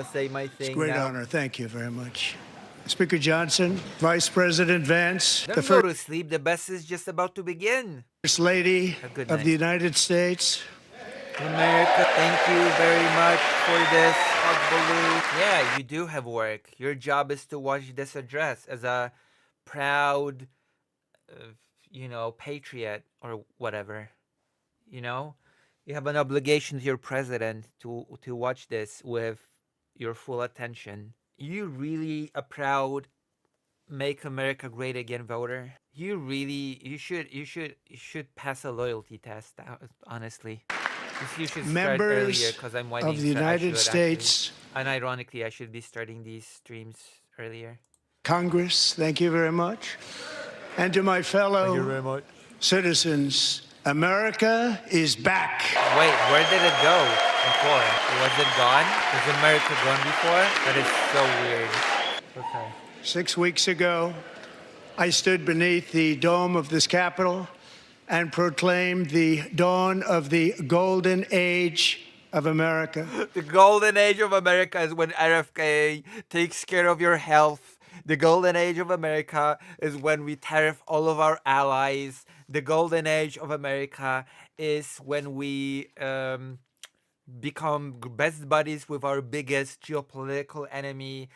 to say my It's a thing great now. honor. Thank you very much. Speaker Johnson, Vice President Vance, Don't the go to sleep. The best is just about to begin. First Lady A good of night. the United States. America, thank you very much for this hug balloon. Yeah, you do have work. Your job is to watch this address as a proud, patriot or whatever. You know, you have an obligation to your president to watch this with your full attention. You really a proud "Make America Great Again" voter? You should pass a loyalty test. Honestly, you should start earlier Members because I'm of waiting. the So I United should actually, States unironically, I should be starting these streams earlier. Congress, thank you very much. And to my fellow Much. citizens, America is back. Wait, where did it go before? Was it gone? Was America gone before? That is so weird. Okay. 6 weeks ago, I stood beneath the dome of this Capitol and proclaimed the dawn of the golden age of America. The golden age of America is when RFK takes care of your health. The golden age of America is when we tariff all of our allies. The golden age of America is when we become best buddies with our biggest geopolitical enemy.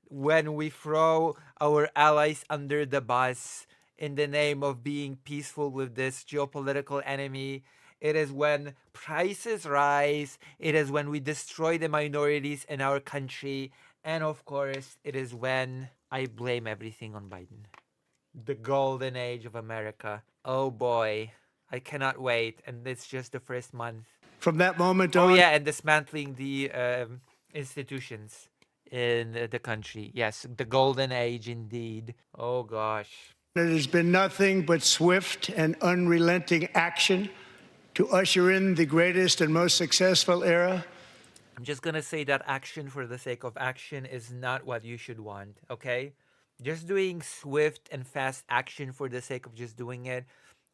When we throw our allies under the bus in the name of being peaceful with this geopolitical enemy. It is when prices rise. It is when we destroy the minorities in our country. And of course, it is when I blame everything on Biden. The golden age of America. Oh boy, I cannot wait. And it's just the first month. From that moment Oh on, yeah, and dismantling the institutions in the country. Yes, the golden age indeed. Oh gosh. it has been nothing but swift and unrelenting action to usher in the greatest and most successful era. I'm just gonna say that action for the sake of action is not what you should want, okay? Just doing swift and fast action for the sake of just doing it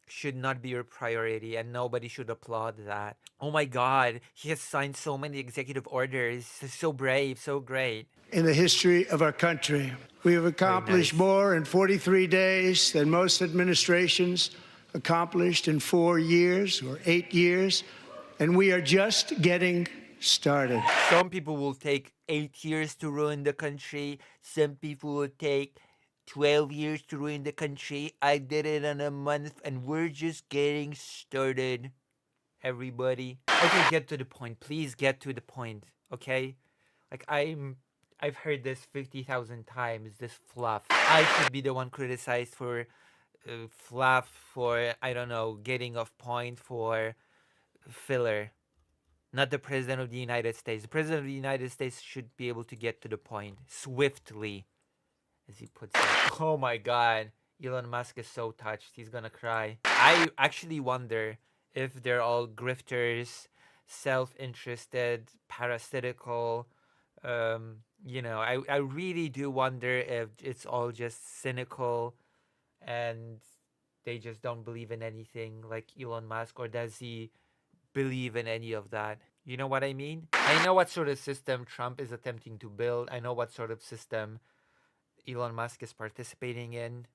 should not be your priority, and nobody should applaud that. Oh my god, he has signed so many executive orders. He's so brave, so great. In the history of our country, we have accomplished nice. more in 43 days than most administrations accomplished in 4 years or 8 years, and we are just getting started. Some people will take 8 years to ruin the country. Some people will take 12 years to ruin the country. I did it in a month, and we're just getting started. Everybody. Okay, get to the point. Please get to the point. Okay? Like I've heard this 50,000 times, this fluff. I should be the one criticized for fluff, for, I don't know, getting off point, for filler. Not the President of the United States. The President of the United States should be able to get to the point swiftly, as he puts it. Oh my god. Elon Musk is so touched. He's gonna cry. I actually wonder if they're all grifters, self-interested, parasitical. I really do wonder if it's all just cynical and they just don't believe in anything like Elon Musk, or does he believe in any of that? You know what I mean? I know what sort of system Trump is attempting to build. I know what sort of system Elon Musk is participating in.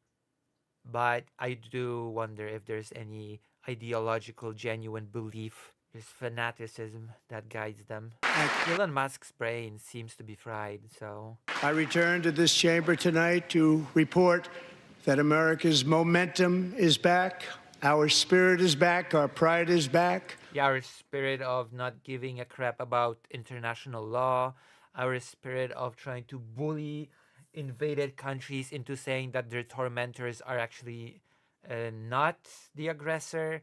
But I do wonder if there's any ideological, genuine belief. There's fanaticism that guides them. Elon Musk's brain seems to be fried, so... I return to this chamber tonight to report that America's momentum is back, our spirit is back, our pride is back. Yeah, our spirit of not giving a crap about international law, our spirit of trying to bully invaded countries into saying that their tormentors are actually not the aggressor,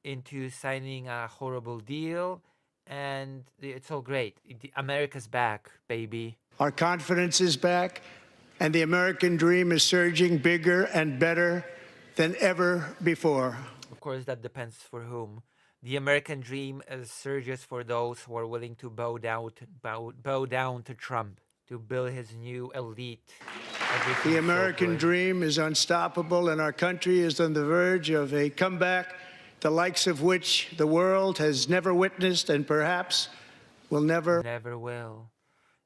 into signing a horrible deal, and it's all great. America's back, baby. Our confidence is back, and the American dream is surging bigger and better than ever before. Of course, that depends for whom. The American dream surges for those who are willing to bow down to Trump, to build his new elite. The American dream is unstoppable, and our country is on the verge of a comeback, the likes of which the world has never witnessed and perhaps will never. Never will.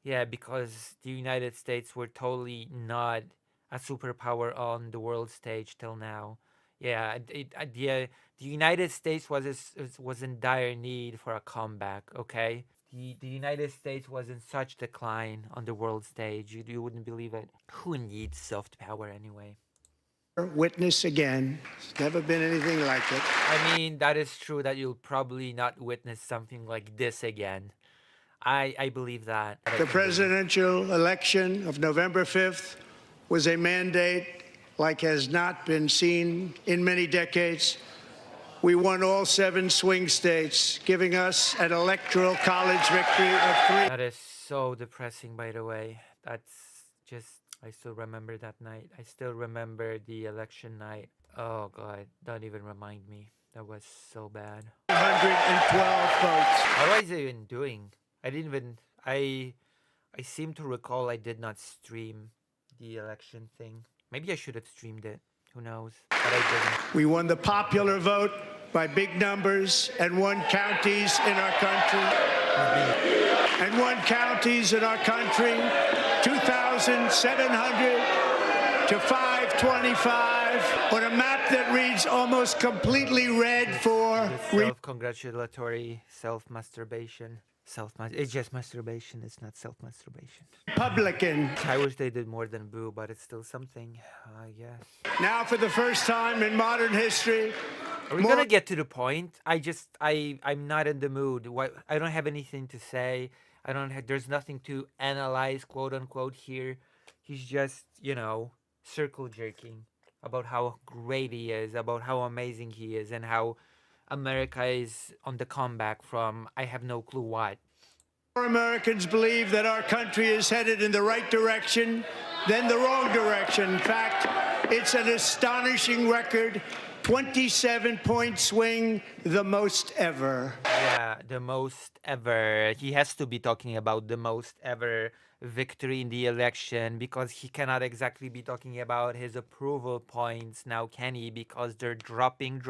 Yeah, because the United States were totally not a superpower on the world stage till now. Yeah, the United States was in dire need for a comeback. Okay, the United States was in such decline on the world stage. You wouldn't believe it. Who needs soft power anyway? Witness again. There's never been anything like it. I mean, that is true that you'll probably not witness something like this again. I believe that. The presidential election of November 5th was a mandate like has not been seen in many decades. We won all 7 swing states, giving us an electoral college victory of 3. That is so depressing, by the way. That's just, I still remember that night. I still remember the election night. Oh, God, don't even remind me. That was so bad. 112 votes. What was I even doing? I didn't even, I seem to recall I did not stream the election thing. Maybe I should have streamed it. Who knows? But I didn't. We won the popular vote by big numbers and won counties in our country. 2,700 to 525 on a map that reads almost completely red for Self-congratulatory self-masturbation. It's just masturbation. It's not self-masturbation. Republican. I wish they did more than boo, but it's still something, I guess. Now, for the first time in modern history, Are we gonna get to the point? I'm not in the mood. I don't have anything to say. There's nothing to analyze, quote unquote, here. He's just, circle jerking about how great he is, about how amazing he is, and how America is on the comeback from I have no clue what. more Americans believe that our country is headed in the right direction than the wrong direction. In fact, it's an astonishing record. 27-point swing, the most ever. Yeah, the most ever. He has to be talking about the most ever victory in the election because he cannot exactly be talking about his approval points now, can he? Because they're dropping.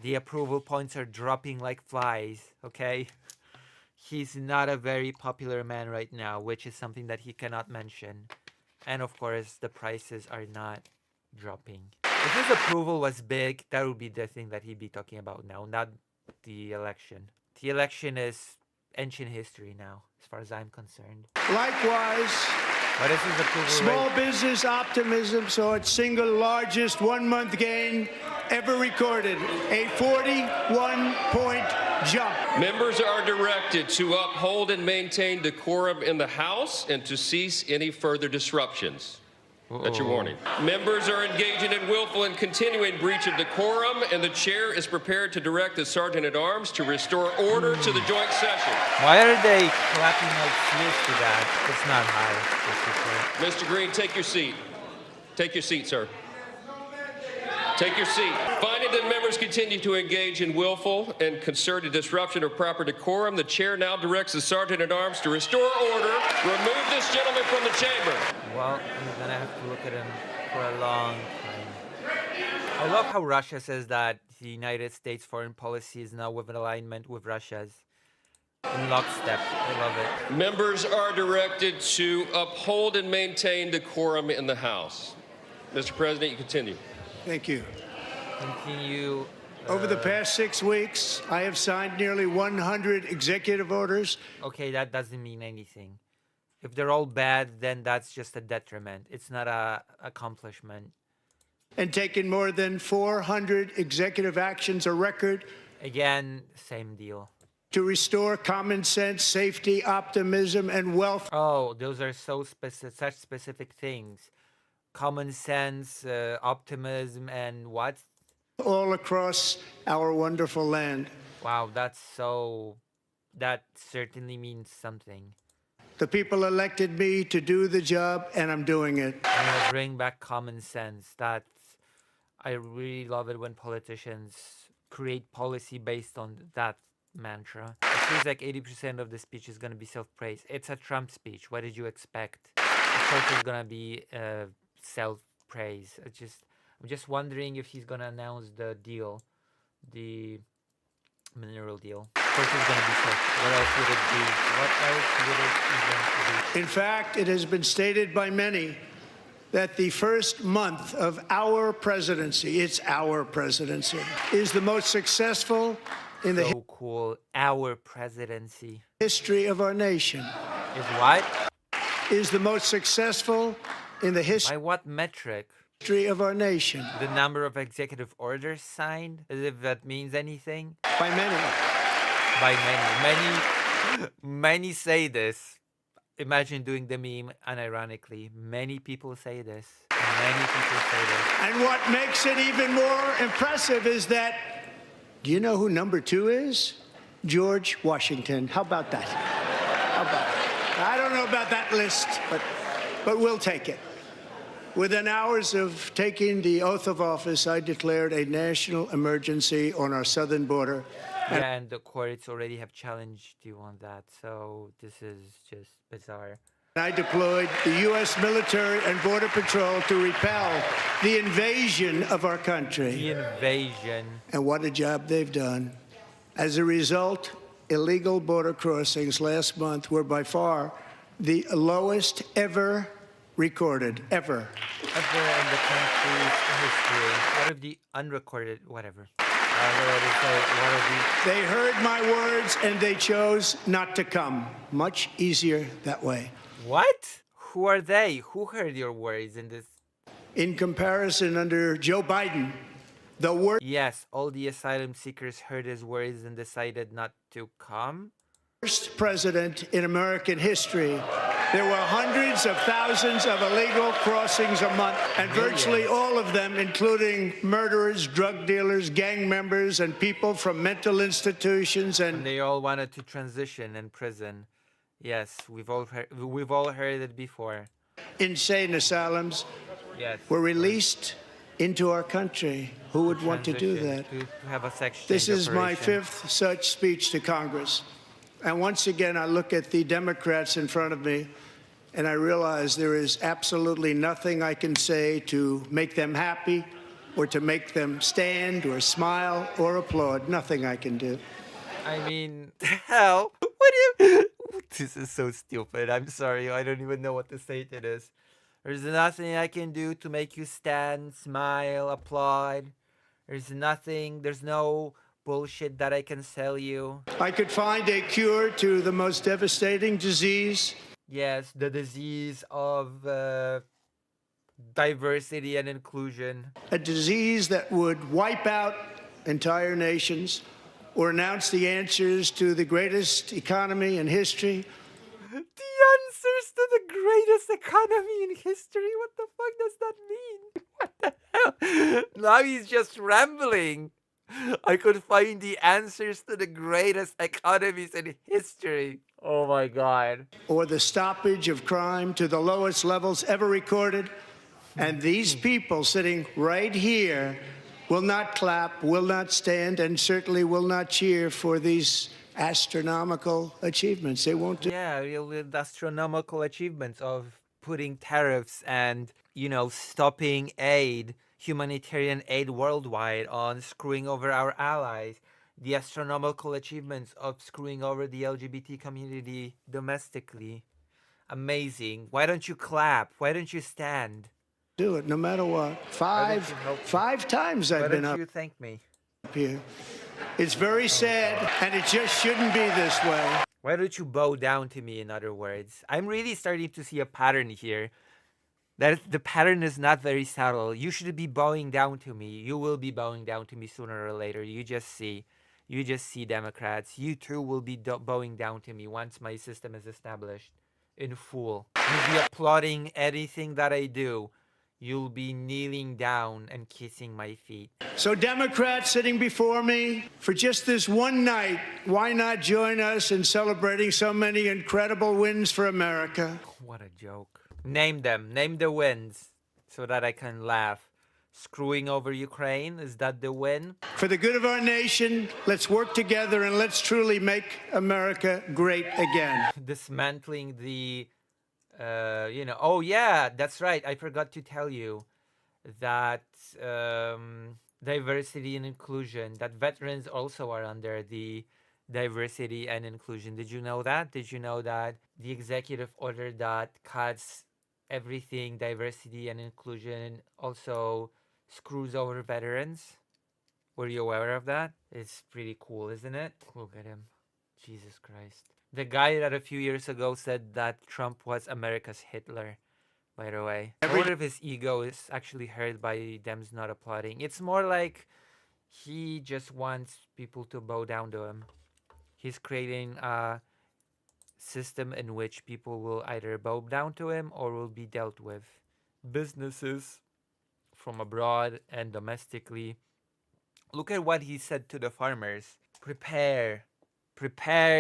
The approval points are dropping like flies, okay? He's not a very popular man right now, which is something that he cannot mention. And of course, the prices are not dropping. If his approval was big, that would be the thing that he'd be talking about now, not the election. The election is ancient history now, as far as I'm concerned. Likewise, What is his approval small rate? business optimism saw its single largest one-month gain ever recorded, a 41-point jump. Members are directed to uphold and maintain decorum in the House and to cease any further disruptions. That's your warning. Members are engaging in willful and continuing breach of decorum, and the chair is prepared to direct the Sergeant-at-Arms to restore order to the joint session. Why are they clapping like cheers to that? It's not high. Mr. Green, take your seat. Take your seat, sir. Take your seat. Finding that members continue to engage in willful and concerted disruption of proper decorum, the chair now directs the Sergeant-at-Arms to restore order, remove this gentleman from the chamber. Well, I'm gonna have to look at him for a long time. I love how Russia says that the United States foreign policy is now in alignment with Russia's. In lockstep. I love it. Members are directed to uphold and maintain decorum in the House. Mr. President, you continue. Thank you. Continue. Over the past 6 weeks, I have signed nearly 100 executive orders. Okay, that doesn't mean anything. If they're all bad, then that's just a detriment. It's not a accomplishment. And taken more than 400 executive actions, a record Again, same deal. to restore common sense, safety, optimism, and wealth. Oh, those are so such specific things. Common sense, optimism, and what? All across our wonderful land. Wow, that certainly means something. The people elected me to do the job, and I'm doing it. I'm gonna bring back common sense. I really love it when politicians create policy based on that mantra. It feels like 80% of the speech is gonna be self-praise. It's a Trump speech. What did you expect? Of course, it's gonna be self-praise. I'm just wondering if he's gonna announce the deal, the mineral deal. course it's gonna be sex. What else would it be? What else would it even be? In fact, it has been stated by many that the first month of our presidency, it's our presidency, is the most successful in the So cool. Our presidency history of our nation, is what? is the most successful in the By what metric? history of our nation, The number of executive orders signed? As if that means anything? by many. By many say this. Imagine doing the meme unironically. Many people say this. Many people say this. And what makes it even more impressive is that, do you know who number 2 is? George Washington. How about that? How about that? I don't know about that list, but we'll take it. Within hours of taking the oath of office, I declared a national emergency on our southern border. Yeah, and the courts already have challenged you on that. So this is just bizarre. I deployed the U.S. military and Border Patrol to repel the invasion of our country. The invasion. And what a job they've done. As a result, illegal border crossings last month were by far the lowest ever recorded, ever. Ever in the country's history. What if the unrecorded, whatever. What if They heard my words and they chose not to come. Much easier that way. what? Who are they? Who heard your words in this? In comparison, under Joe Biden, the Yes, all the asylum seekers heard his words and decided not to come. worst president in American history, there were hundreds of thousands of illegal crossings a month, and virtually all of them, including murderers, drug dealers, gang members, and people from mental institutions And they all wanted to transition in prison. Yes, we've all heard it before. insane asylums Yes. were released into our country. Who would want to do Transition, that? To have a sex This change is my operation. 5th such speech to Congress. And once again, I look at the Democrats in front of me, and I realize there is absolutely nothing I can say to make them happy or to make them stand or smile or applaud. Nothing I can do. I mean, hell, what do you? This is so stupid. I'm sorry. I don't even know what to say to this. There's nothing I can do to make you stand, smile, applaud. There's nothing. There's no bullshit that I can sell you. I could find a cure to the most devastating disease. Yes, the disease of diversity and inclusion. A disease that would wipe out entire nations or announce the answers to the greatest economy in history. The answers to the greatest economy in history? What the fuck does that mean? What the hell? Now he's just rambling. I could find the answers to the greatest economies in history. Oh my god. Or the stoppage of crime to the lowest levels ever recorded. And these people sitting right here will not clap, will not stand, and certainly will not cheer for these astronomical achievements. They won't do. Yeah, with astronomical achievements of putting tariffs and, stopping aid, humanitarian aid worldwide, on screwing over our allies. The astronomical achievements of screwing over the LGBT community domestically. Amazing. Why don't you clap? Why don't you stand? Do it no matter what. don't you help me? Five times Why I've been don't up you thank me? here. It's very sad, and it just shouldn't be this way. Why don't you bow down to me, in other words? I'm really starting to see a pattern here. That the pattern is not very subtle. You should be bowing down to me. You will be bowing down to me sooner or later. You just see. You just see, Democrats. You too will be bowing down to me once my system is established in full. You'll be applauding anything that I do. You'll be kneeling down and kissing my feet. So, Democrats sitting before me, for just this one night, why not join us in celebrating so many incredible wins for America? What a joke. Name them. Name the wins so that I can laugh. Screwing over Ukraine, is that the win? For the good of our nation, let's work together and let's truly make America great again. Dismantling the, oh yeah, that's right. I forgot to tell you that diversity and inclusion, that veterans also are under the diversity and inclusion. Did you know that? Did you know that the executive order that cuts everything diversity and inclusion also screws over veterans? Were you aware of that? It's pretty cool, isn't it? Look at him. Jesus Christ. The guy that a few years ago said that Trump was America's Hitler, by the way. I wonder if his ego is actually hurt by Dems not applauding. It's more like he just wants people to bow down to him. He's creating a system in which people will either bow down to him or will be dealt with. Businesses from abroad and domestically. Look at what he said to the farmers. Prepare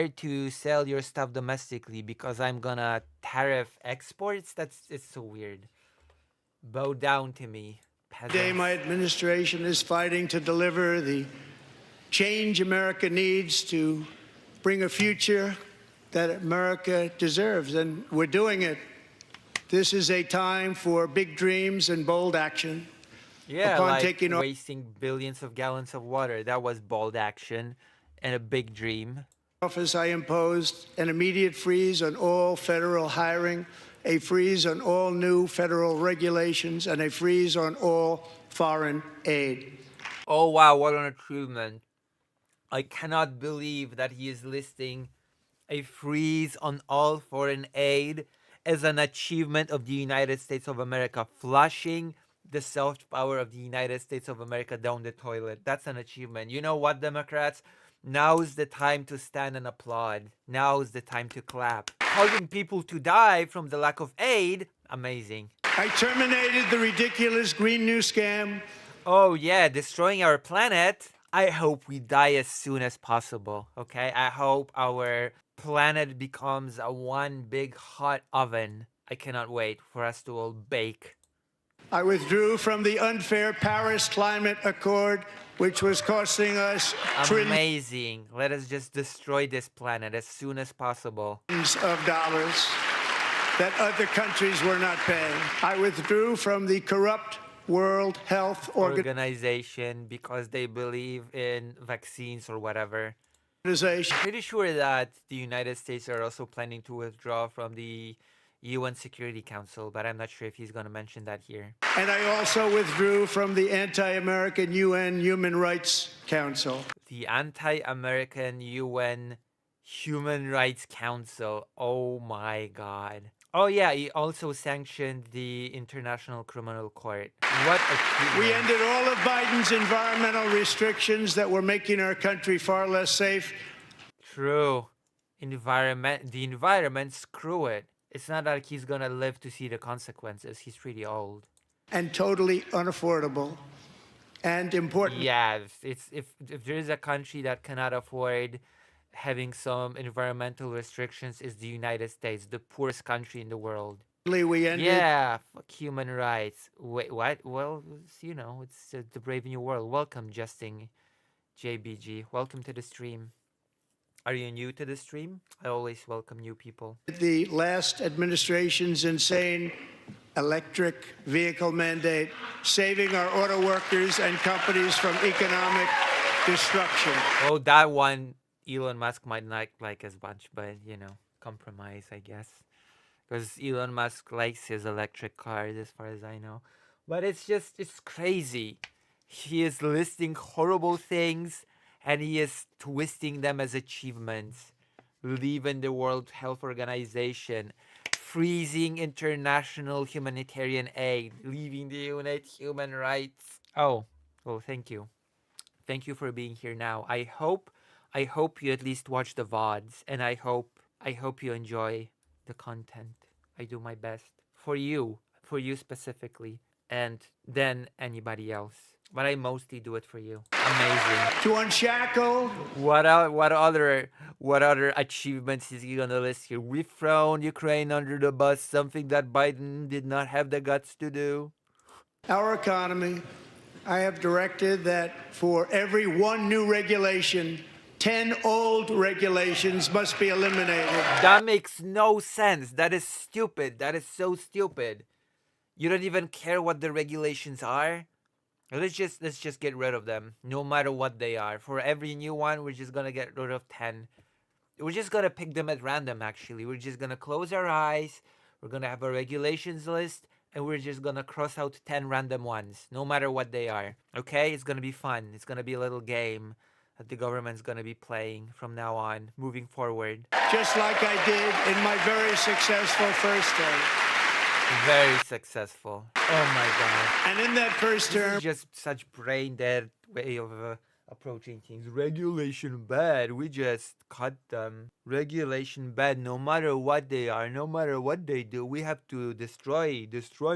to sell your stuff domestically because I'm gonna tariff exports. It's so weird. Bow down to me, Today, my peasants. administration is fighting to deliver the change America needs to bring a future that America deserves, and we're doing it. This is a time for big dreams and bold action. Yeah, Upon like taking wasting billions of gallons of water. That was bold action and a big dream. office, I imposed an immediate freeze on all federal hiring, a freeze on all new federal regulations, and a freeze on all foreign aid. Oh wow, what an achievement. I cannot believe that he is listing a freeze on all foreign aid as an achievement of the United States of America, flushing the soft power of the United States of America down the toilet. That's an achievement. You know what, Democrats? Now's the time to stand and applaud. Now's the time to clap. Causing people to die from the lack of aid, amazing. I terminated the ridiculous Green New Scam. Oh yeah, destroying our planet. I hope we die as soon as possible, okay? I hope our planet becomes a one big hot oven. I cannot wait for us to all bake. I withdrew from the unfair Paris Climate Accord, which was costing us trillions Amazing. Let us just destroy this planet as soon as possible. of dollars that other countries were not paying. I withdrew from the corrupt World Health Organization because they believe in vaccines or whatever. Organization. Pretty sure that the United States are also planning to withdraw from the UN Security Council, but I'm not sure if he's going to mention that here. And I also withdrew from the anti-American UN Human Rights Council. The Anti-American UN Human Rights Council. Oh my God. Oh yeah, he also sanctioned the International Criminal Court. What a We ended all of Biden's environmental restrictions that were making our country far less safe. True. The environment, screw it. It's not like he's gonna live to see the consequences. He's pretty old. And totally unaffordable and important. Yeah, if there is a country that cannot afford having some environmental restrictions, is the United States, the poorest country in the world. We ended Yeah, fuck human rights. Wait, what? Well, it's the brave new world. Welcome, Justin JBG. Welcome to the stream. Are you new to the stream? I always welcome new people. the last administration's insane electric vehicle mandate, saving our auto workers and companies from economic destruction. Oh, that one Elon Musk might not like as much, but compromise, I guess. Because Elon Musk likes his electric cars, as far as I know. But it's crazy. He is listing horrible things and he is twisting them as achievements. Leaving the World Health Organization, freezing international humanitarian aid, leaving the Unite Human Rights. Oh, well, thank you. Thank you for being here now. I hope you at least watch the VODs, and I hope you enjoy the content. I do my best for you specifically, and then anybody else. But I mostly do it for you. Amazing. To unshackle. What other achievements is he gonna list here? We've thrown Ukraine under the bus, something that Biden did not have the guts to do. Our economy. I have directed that for every one new regulation, 10 old regulations must be eliminated. That makes no sense. That is stupid. That is so stupid. You don't even care what the regulations are? Let's just get rid of them, no matter what they are. For every new one, we're just gonna get rid of 10. We're just gonna pick them at random. Actually, we're just gonna close our eyes. We're gonna have a regulations list, and we're just gonna cross out 10 random ones, no matter what they are. Okay, it's gonna be fun. It's gonna be a little game that the government's gonna be playing from now on, moving forward. just like I did in my very successful first term. Very successful. Oh my god. And in that first This term, is just such brain dead way of approaching things. Regulation bad. We just cut them. Regulation bad. No matter what they are, no matter what they do, we have to destroy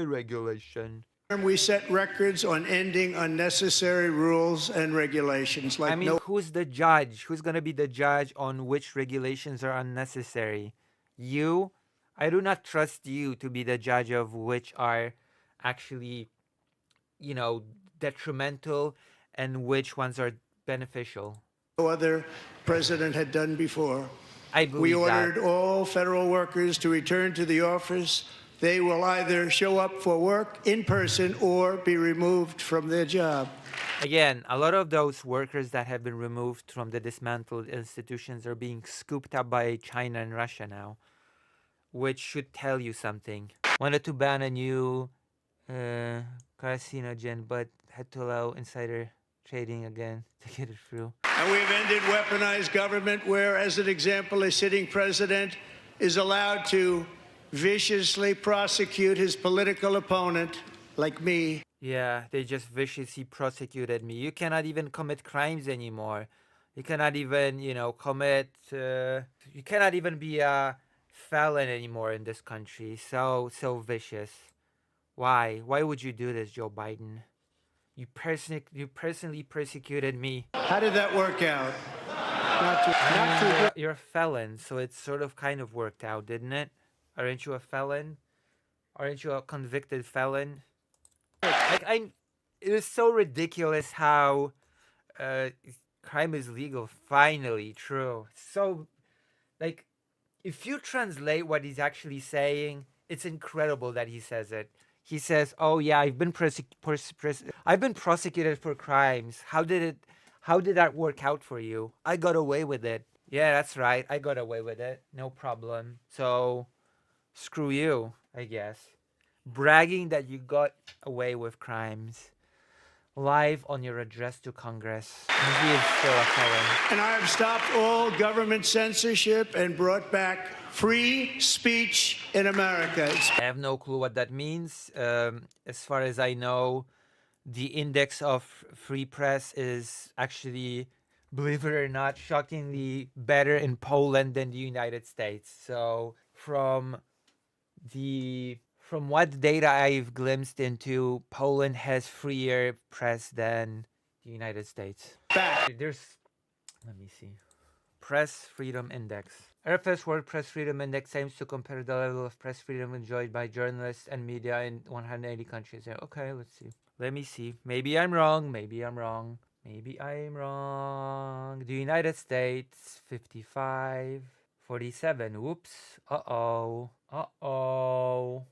regulation. we set records on ending unnecessary rules and regulations like I mean, no who's the judge? Who's gonna be the judge on which regulations are unnecessary? You? I do not trust you to be the judge of which are actually, detrimental and which ones are beneficial. other president had done before. I We believe ordered that. all federal workers to return to the office. They will either show up for work in person or be removed from their job. Again, a lot of those workers that have been removed from the dismantled institutions are being scooped up by China and Russia now, which should tell you something. Wanted to ban a new carcinogen, but had to allow insider trading again to get it through. And we've ended weaponized government where, as an example, a sitting president is allowed to viciously prosecute his political opponent, like me. Yeah, they just viciously prosecuted me. You cannot even commit crimes anymore. You cannot even, you cannot even be a felon anymore in this country. So vicious. Why? Why would you do this, Joe Biden? You personally persecuted me. How did that work out? Not too You're a felon, so it sort of kind of worked out, didn't it? Aren't you a felon? Aren't you a convicted felon? It is so ridiculous how crime is legal. Finally, true. So, if you translate what he's actually saying, it's incredible that he says it. He says, "Oh yeah, I've been prosecuted for crimes. How did that work out for you? I got away with it. Yeah, that's right. I got away with it. No problem. So, screw you, I guess. Bragging that you got away with crimes. Live on your address to Congress. He is still a felon. And I have stopped all government censorship and brought back free speech in America. I have no clue what that means. As far as I know, the index of free press is actually, believe it or not, shockingly better in Poland than the United States. So from what data I've glimpsed into, Poland has freer press than the United States. Let me see. Press Freedom Index. RFS World Press Freedom Index aims to compare the level of press freedom enjoyed by journalists and media in 180 countries. Yeah, okay, let's see. Let me see. Maybe I'm wrong. Maybe I'm wrong. The United States, 55. 47. Whoops. Uh-oh.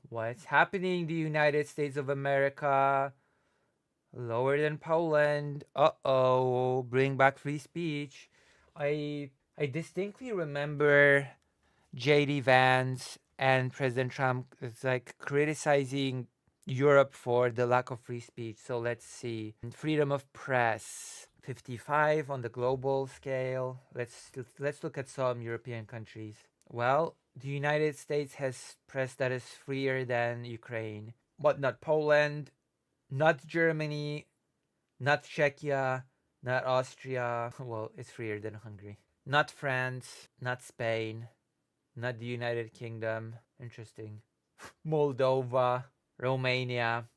What's happening? The United States of America. Lower than Poland. Uh-oh. Bring back free speech. I distinctly remember J.D. Vance and President Trump criticizing Europe for the lack of free speech. So let's see. Freedom of press. 55 on the global scale. Let's look at some European countries. Well, the United States has press that is freer than Ukraine, but not Poland, not Germany, not Czechia, not Austria. Well, it's freer than Hungary. Not France, not Spain, not the United Kingdom. Interesting. Moldova, Romania.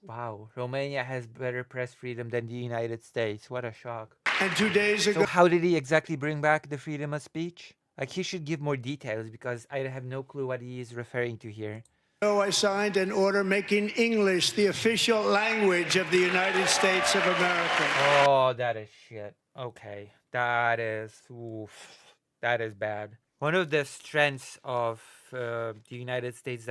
Wow, Romania has better press freedom than the United States. What a shock. And 2 days ago, So how did he exactly bring back the freedom of speech? He should give more details because I have no clue what he is referring to here. I signed an order making English the official language of the United States of America. Oh, that is shit. Okay, that is bad. One of the strengths of the United States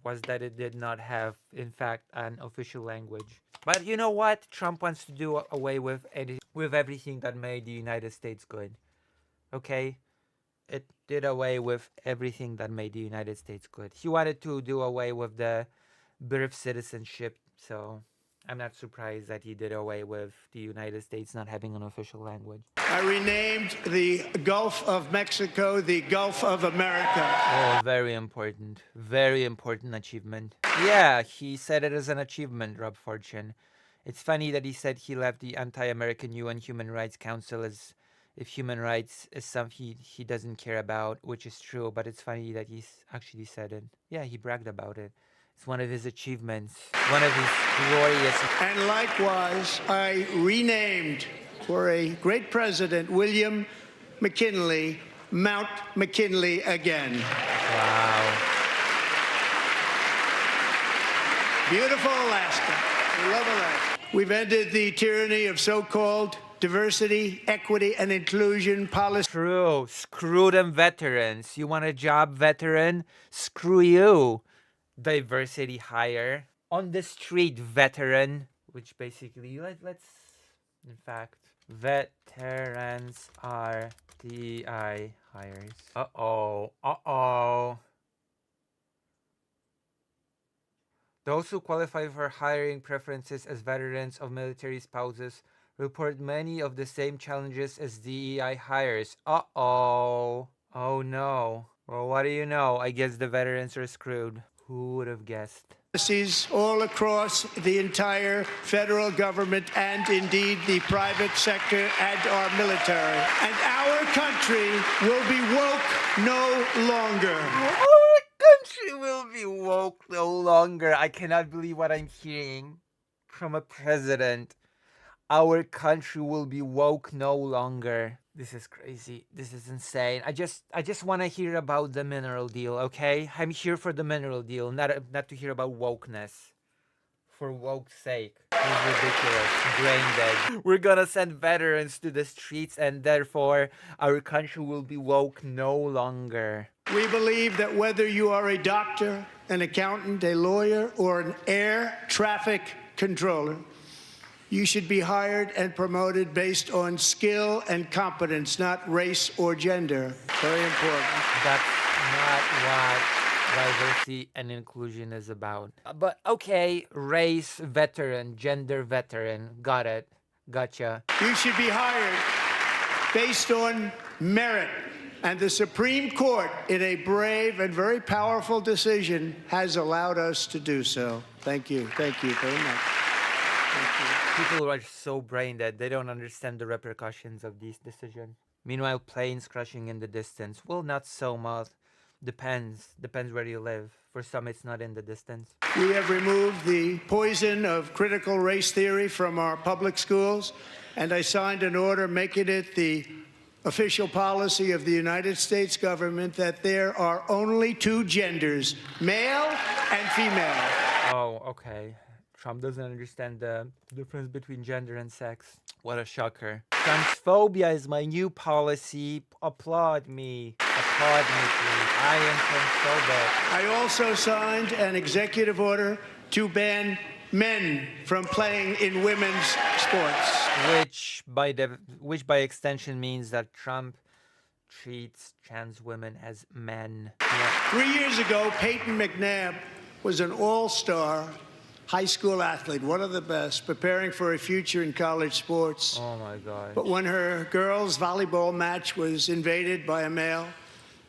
was that it did not have, in fact, an official language. But you know what? Trump wants to do away with with everything that made the United States good. Okay? It did away with everything that made the United States good. He wanted to do away with the birth citizenship, so I'm not surprised that he did away with the United States not having an official language. I renamed the Gulf of Mexico the Gulf of America. Oh, very important achievement. Yeah, he said it as an achievement, Rob Fortune. It's funny that he said he left the anti-American UN Human Rights Council as if human rights is something he doesn't care about, which is true, but it's funny that he's actually said it. Yeah, he bragged about it. It's one of his achievements, one of his glorious. And likewise, I renamed for a great president, William McKinley, Mount McKinley again. Wow. Beautiful Alaska. We love Alaska. We've ended the tyranny of so-called diversity, equity, and inclusion policy. True. Screw them veterans. You want a job, veteran? Screw you. Diversity hire. On the street, veteran. Which basically, let's in fact, veterans are DI hires. Uh-oh. Those who qualify for hiring preferences as veterans of military spouses report many of the same challenges as DEI hires. Uh-oh. Oh no. Well, what do you know? I guess the veterans are screwed. Who would have guessed? Policies all across the entire federal government and indeed the private sector and our military. And our country will be woke no longer. Our country will be woke no longer. I cannot believe what I'm hearing from a president. Our country will be woke no longer. This is crazy. This is insane. I just want to hear about the mineral deal, okay? I'm here for the mineral deal, not to hear about wokeness. For woke's sake. This is ridiculous. Brain dead. We're gonna send veterans to the streets and therefore our country will be woke no longer. We believe that whether you are a doctor, an accountant, a lawyer, or an air traffic controller, you should be hired and promoted based on skill and competence, not race or gender. Very important. That's not what diversity and inclusion is about. But okay, race veteran, gender veteran, got it. Gotcha. You should be hired based on merit. And the Supreme Court, in a brave and very powerful decision, has allowed us to do so. Thank you. Thank you very much. People are so brain dead, they don't understand the repercussions of these decisions. Meanwhile, planes crashing in the distance. Well, not so much. Depends where you live. For some, it's not in the distance. We have removed the poison of critical race theory from our public schools, and I signed an order making it the official policy of the United States government that there are only two genders, male and female. Oh, okay. Trump doesn't understand the difference between gender and sex. What a shocker. Transphobia is my new policy. Applaud me. Applaud me, please. I am transphobic. I also signed an executive order to ban men from playing in women's sports. Which by extension means that Trump treats trans women as men. Yeah. 3 years ago, Peyton McNabb was an all-star high school athlete, one of the best, preparing for a future in college sports. Oh my God. But when her girls' volleyball match was invaded by a male.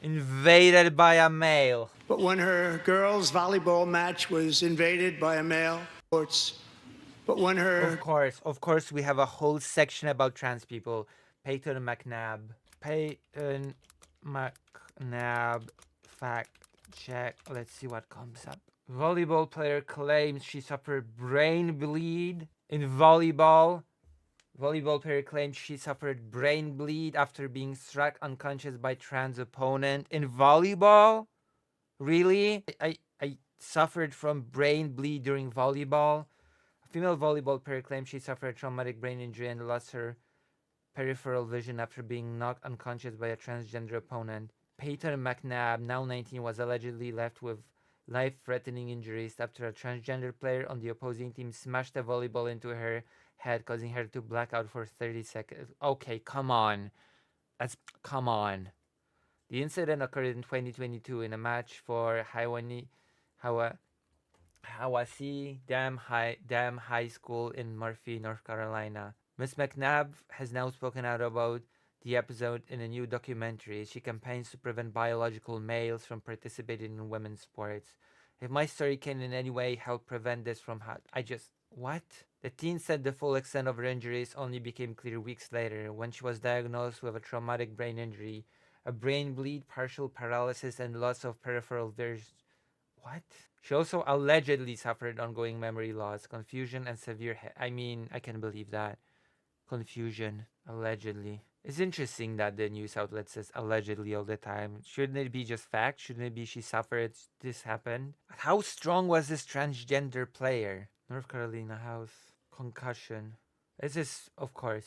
Invaded by a male. But when her girls' volleyball match was invaded by a male. Sports. But when her... Of course, we have a whole section about trans people. Peyton McNabb. Peyton McNabb. Fact check. Let's see what comes up. Volleyball player claims she suffered brain bleed in volleyball. Volleyball player claims she suffered brain bleed after being struck unconscious by trans opponent in volleyball. Really? I suffered from brain bleed during volleyball. A female volleyball player claims she suffered a traumatic brain injury and lost her peripheral vision after being knocked unconscious by a transgender opponent. Peyton McNabb, now 19, was allegedly left with life-threatening injuries after a transgender player on the opposing team smashed a volleyball into her head, causing her to black out for 30 seconds. Okay, come on. Come on. The incident occurred in 2022 in a match for Hawa, Hawasi Dam High School in Murphy, North Carolina. Miss McNabb has now spoken out about the episode in a new documentary. She campaigns to prevent biological males from participating in women's sports. If my story can in any way help prevent this from what? The teen said the full extent of her injuries only became clear weeks later when she was diagnosed with a traumatic brain injury, a brain bleed, partial paralysis, and loss of peripheral vision. What? She also allegedly suffered ongoing memory loss, confusion, and severe I can believe that. Confusion, allegedly. It's interesting that the news outlet says allegedly all the time. Shouldn't it be just fact? Shouldn't it be she suffered, this happened? How strong was this transgender player? North Carolina House. Concussion. This is, of course,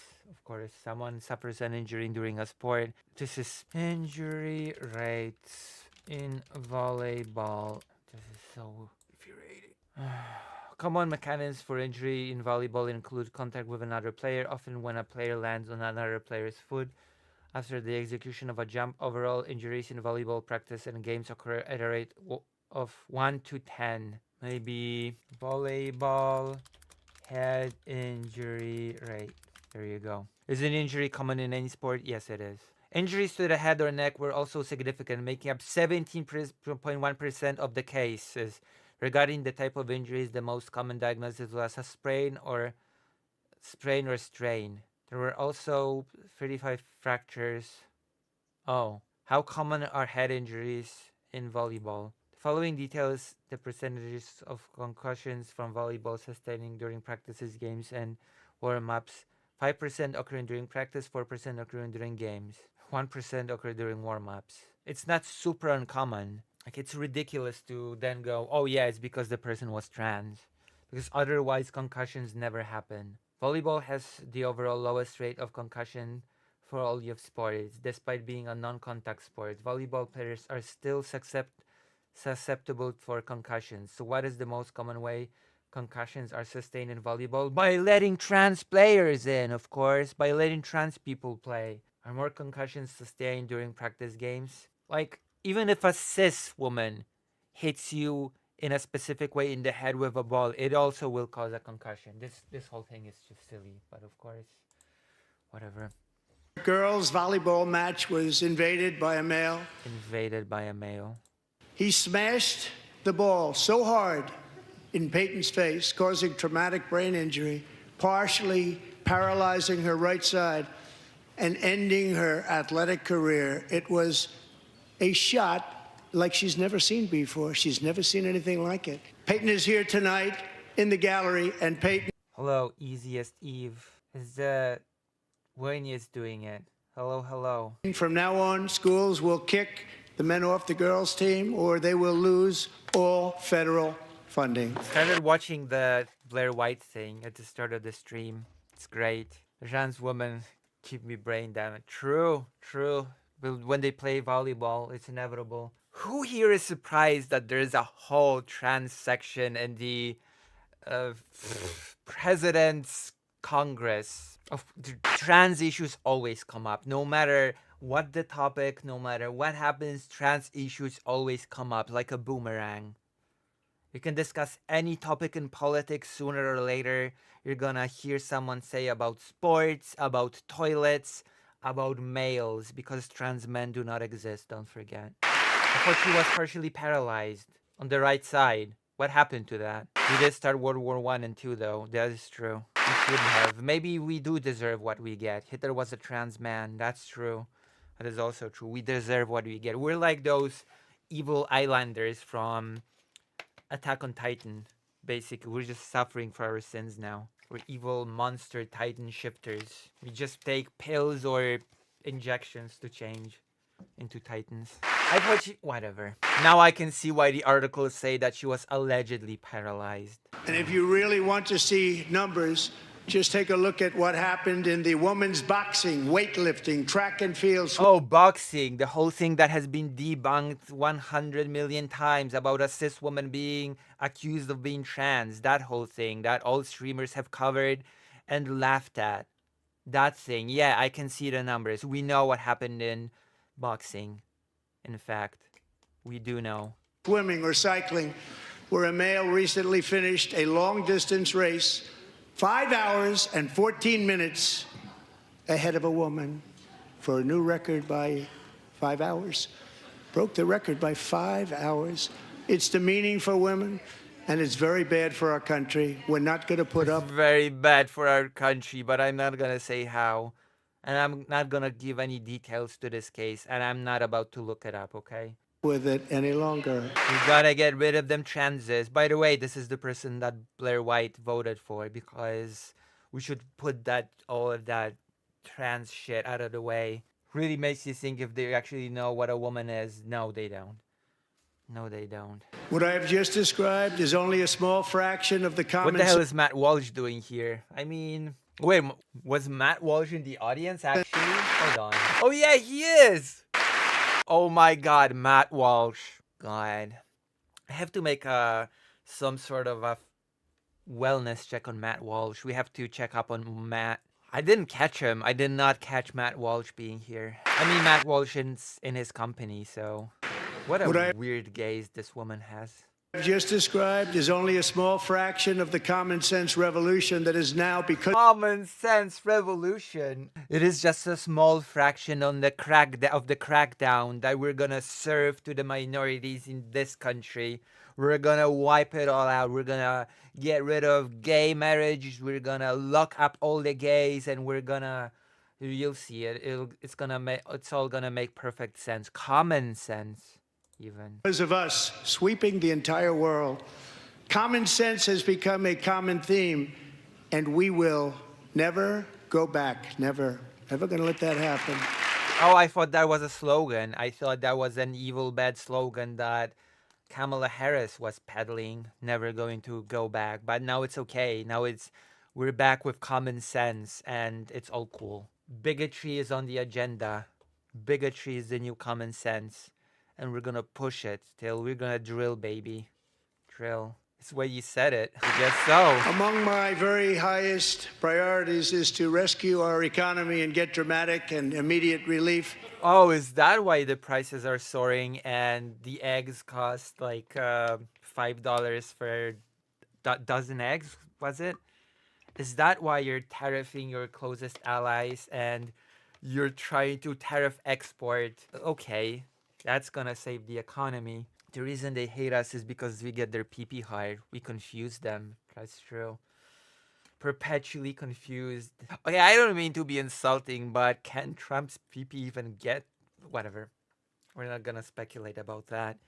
someone suffers an injury during a sport. This is injury rates in volleyball. This is so infuriating. Common mechanisms for injury in volleyball include contact with another player, often when a player lands on another player's foot after the execution of a jump. Overall, injuries in volleyball practice and games occur at a rate of 1 to 10. Maybe volleyball head injury rate. There you go. Is an injury common in any sport? Yes, it is. Injuries to the head or neck were also significant, making up 17.1% of the cases. Regarding the type of injuries, the most common diagnosis was a sprain or strain. There were also 35 fractures. Oh, how common are head injuries in volleyball? The following details the percentages of concussions from volleyball sustaining during practices, games, and warm-ups. 5% occurring during practice, 4% occurring during games, 1% occur during warm-ups. It's not super uncommon. Like, it's ridiculous to then go, oh yeah, it's because the person was trans. Because otherwise concussions never happen. Volleyball has the overall lowest rate of concussion for all youth sports. Despite being a non-contact sport, volleyball players are still susceptible for concussions. So what is the most common way concussions are sustained in volleyball? By letting trans players in, of course. By letting trans people play. Are more concussions sustained during practice games? Like, even if a cis woman hits you in a specific way in the head with a ball, it also will cause a concussion. This whole thing is just silly, but of course, whatever. Girls' volleyball match was invaded by a male. Invaded by a male. He smashed the ball so hard in Peyton's face, causing traumatic brain injury, partially paralyzing her right side and ending her athletic career. It was a shot like she's never seen before. She's never seen anything like it. Peyton is here tonight in the gallery, and Peyton... Hello, Easiest Eve. Is the Wayne is doing it. Hello, hello. From now on, schools will kick the men off the girls' team, or they will lose all federal funding. Started watching the Blair White thing at the start of the stream. It's great. The trans woman keep me brain damaged. True. But when they play volleyball, it's inevitable. Who here is surprised that there's a whole trans section in the president's Congress? Trans issues always come up. No matter what the topic, no matter what happens, trans issues always come up like a boomerang. You can discuss any topic in politics, sooner or later you're gonna hear someone say about sports, about toilets, about males, because trans men do not exist, don't forget. I thought she was partially paralyzed on the right side. What happened to that? We did start World War I and II though, that is true. We shouldn't have. Maybe we do deserve what we get. Hitler was a trans man, that's true. That is also true. We deserve what we get. We're like those evil islanders from Attack on Titan, basically. We're just suffering for our sins now. We're evil monster Titan shifters. We just take pills or injections to change into Titans. I thought whatever. Now I can see why the articles say that she was allegedly paralyzed. And if you really want to see numbers, Just take a look at what happened in the women's boxing, weightlifting, track and field. Oh, boxing, the whole thing that has been debunked 100 million times about a cis woman being accused of being trans. That whole thing that all streamers have covered and laughed at. That thing, yeah, I can see the numbers. We know what happened in boxing. In fact, we do know. Swimming or cycling, where a male recently finished a long-distance race 5 hours and 14 minutes ahead of a woman for a new record by 5 hours. Broke the record by 5 hours. It's demeaning for women, and it's very bad for our country. We're not going to put up. Very bad for our country, but I'm not gonna say how. And I'm not gonna give any details to this case, and I'm not about to look it up, okay? With it any longer. We gotta get rid of them transes. By the way, this is the person that Blair White voted for, because we should put all of that trans shit out of the way. Really makes you think if they actually know what a woman is. No, they don't. No, they don't. What I have just described is only a small fraction of the common. What the hell is Matt Walsh doing here? I mean, wait, was Matt Walsh in the audience actually? Hold on. Oh yeah, he is! Oh my god, Matt Walsh. God. I have to make some sort of a wellness check on Matt Walsh. We have to check up on Matt. I didn't catch him. I did not catch Matt Walsh being here. I mean, Matt Walsh in his company, so... What a weird gaze this woman has. What I've just described is only a small fraction of the common sense revolution that is now because... Common sense revolution. It is just a small fraction on the crackdown that we're gonna serve to the minorities in this country. We're gonna wipe it all out. We're gonna get rid of gay marriage. We're gonna lock up all the gays, and we're gonna... You'll see it. It's all gonna make perfect sense. Common sense. Even. Because of us sweeping the entire world, common sense has become a common theme, and we will never go back. Never. Never going to let that happen. Oh, I thought that was a slogan. I thought that was an evil, bad slogan that Kamala Harris was peddling. Never going to go back. But now it's okay. Now we're back with common sense, and it's all cool. Bigotry is on the agenda. Bigotry is the new common sense. And we're gonna push it till we're gonna drill, baby. Drill. It's the way you said it. I guess so. Among my very highest priorities is to rescue our economy and get dramatic and immediate relief. Oh, is that why the prices are soaring and the eggs cost like $5 for dozen eggs, was it? Is that why you're tariffing your closest allies and you're trying to tariff export? Okay. That's gonna save the economy. The reason they hate us is because we get their pee hard. We confuse them. That's true. Perpetually confused. Okay, I don't mean to be insulting, but can Trump's pee even get... Whatever. We're not gonna speculate about that.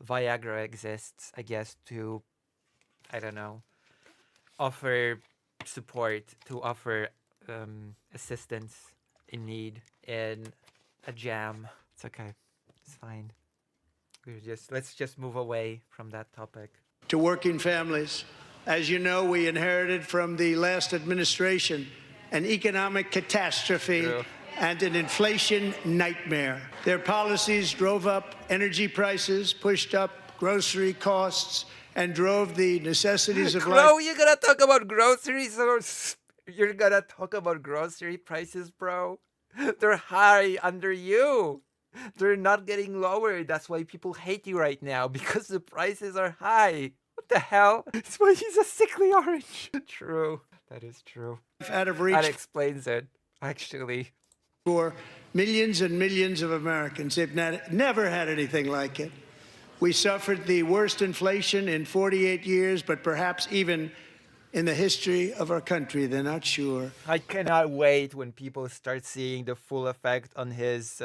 Viagra exists, I guess, to... I don't know. Offer support, to offer assistance in need in a jam. It's okay. It's fine. Let's just move away from that topic. To working families. As you know, we inherited from the last administration an economic catastrophe and an inflation nightmare. Their policies drove up energy prices, pushed up grocery costs, and drove the necessities of life. Bro, you're gonna talk about groceries or you're gonna talk about grocery prices, bro? They're high under you. They're not getting lower. That's why people hate you right now, because the prices are high. What the hell? That's why he's a sickly orange. True. That is true. Out of reach. That explains it, actually. For millions and millions of Americans. They've never had anything like it. We suffered the worst inflation in 48 years, but perhaps even in the history of our country. They're not sure. I cannot wait when people start seeing the full effect on his...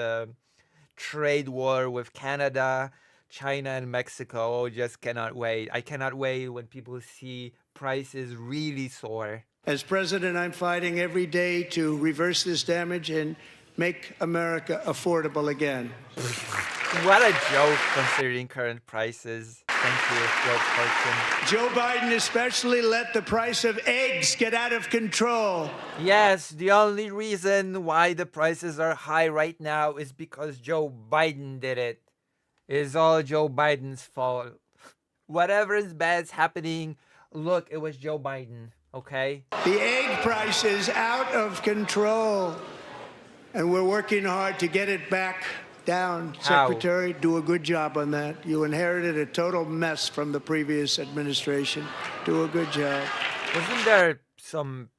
trade war with Canada, China, and Mexico. Oh, just cannot wait. I cannot wait when people see prices really soar. As president, I'm fighting every day to reverse this damage and make America affordable again. What a joke considering current prices. Thank you, Joe Fortune. Joe Biden especially let the price of eggs get out of control. Yes, the only reason why the prices are high right now is because Joe Biden did it. It's all Joe Biden's fault. Whatever is bad is happening, look, it was Joe Biden, okay? The egg price is out of control, and we're working hard to get it back down. How? Secretary, do a good job on that. You inherited a total mess from the previous administration. Do a good job. Wasn't there some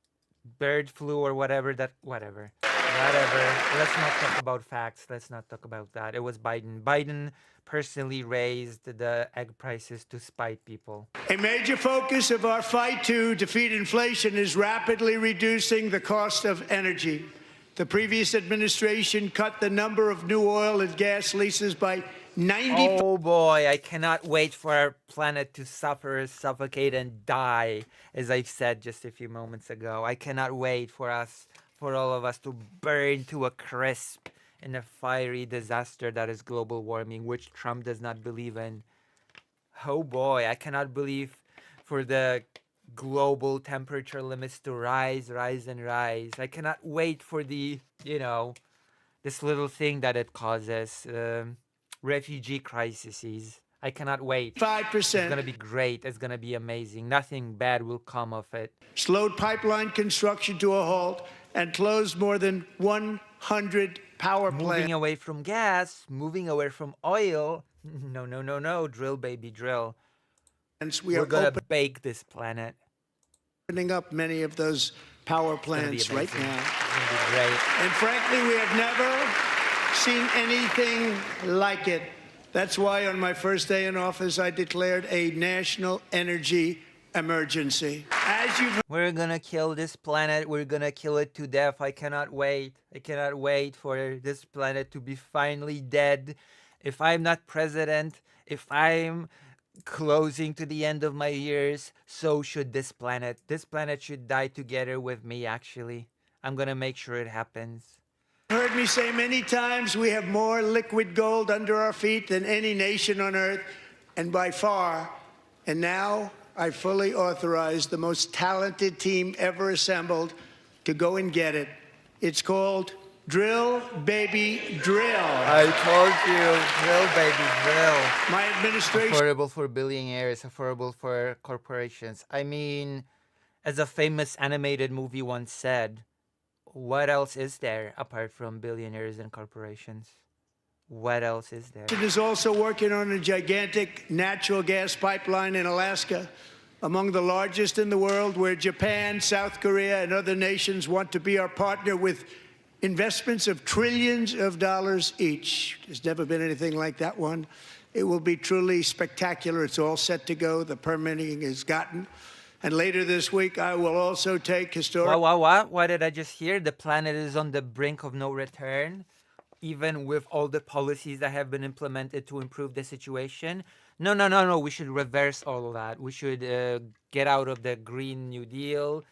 bird flu or whatever whatever. Let's not talk about facts. Let's not talk about that. It was Biden. Biden personally raised the egg prices to spite people. A major focus of our fight to defeat inflation is rapidly reducing the cost of energy. The previous administration cut the number of new oil and gas leases by 90%. Oh boy, I cannot wait for our planet to suffer, suffocate, and die, as I've said just a few moments ago. I cannot wait for all of us to burn to a crisp in a fiery disaster that is global warming, which Trump does not believe in. Oh boy, I cannot believe for the global temperature limits to rise, and rise. I cannot wait for the, this little thing that it causes, refugee crises. I cannot wait. 5%. It's going to be great. It's going to be amazing. Nothing bad will come of it. Slowed pipeline construction to a halt and closed more than 100 power plants. Moving away from gas, moving away from oil. No. Drill, baby, drill. We're going to bake this planet. Opening up many of those power plants right now. It's going to be great. And frankly, we have never seen anything like it. That's why on my first day in office, I declared a national energy emergency. We're gonna kill this planet. We're gonna kill it to death. I cannot wait. I cannot wait for this planet to be finally dead. If I'm not president, if I'm closing to the end of my years, so should this planet. This planet should die together with me, actually. I'm gonna make sure it happens. Heard me say many times we have more liquid gold under our feet than any nation on earth, and by far. And now I fully authorize the most talented team ever assembled to go and get it. It's called Drill, Baby, Drill. I told you, drill, baby, drill. My administration. Affordable for billionaires, affordable for corporations. I mean, as a famous animated movie once said, what else is there apart from billionaires and corporations? What else is there? It is also working on a gigantic natural gas pipeline in Alaska, among the largest in the world, where Japan, South Korea, and other nations want to be our partner with investments of trillions of dollars each. There's never been anything like that one. It will be truly spectacular. It's all set to go. The permitting is gotten. And later this week, I will also take historic... What did I just hear? The planet is on the brink of no return, even with all the policies that have been implemented to improve the situation. No. We should reverse all of that. We should get out of the Green New Deal.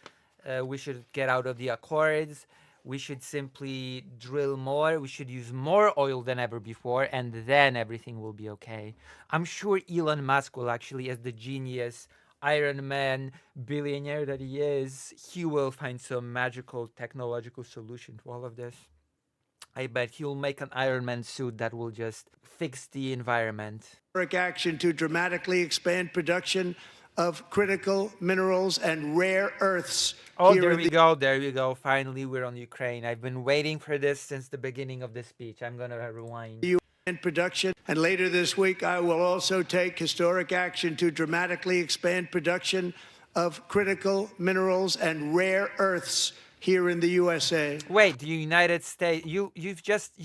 We should get out of the Accords. We should simply drill more. We should use more oil than ever before, and then everything will be okay. I'm sure Elon Musk will actually, as the genius Iron Man billionaire that he is, he will find some magical technological solution to all of this. I bet he'll make an Iron Man suit that will just fix the environment. Action to dramatically expand production of critical minerals and rare earths. Oh, there we go. Finally, we're on Ukraine. I've been waiting for this since the beginning of the speech. I'm going to rewind. Production. And later this week, I will also take historic action to dramatically expand production of critical minerals and rare earths here in the USA. Wait, the United States, you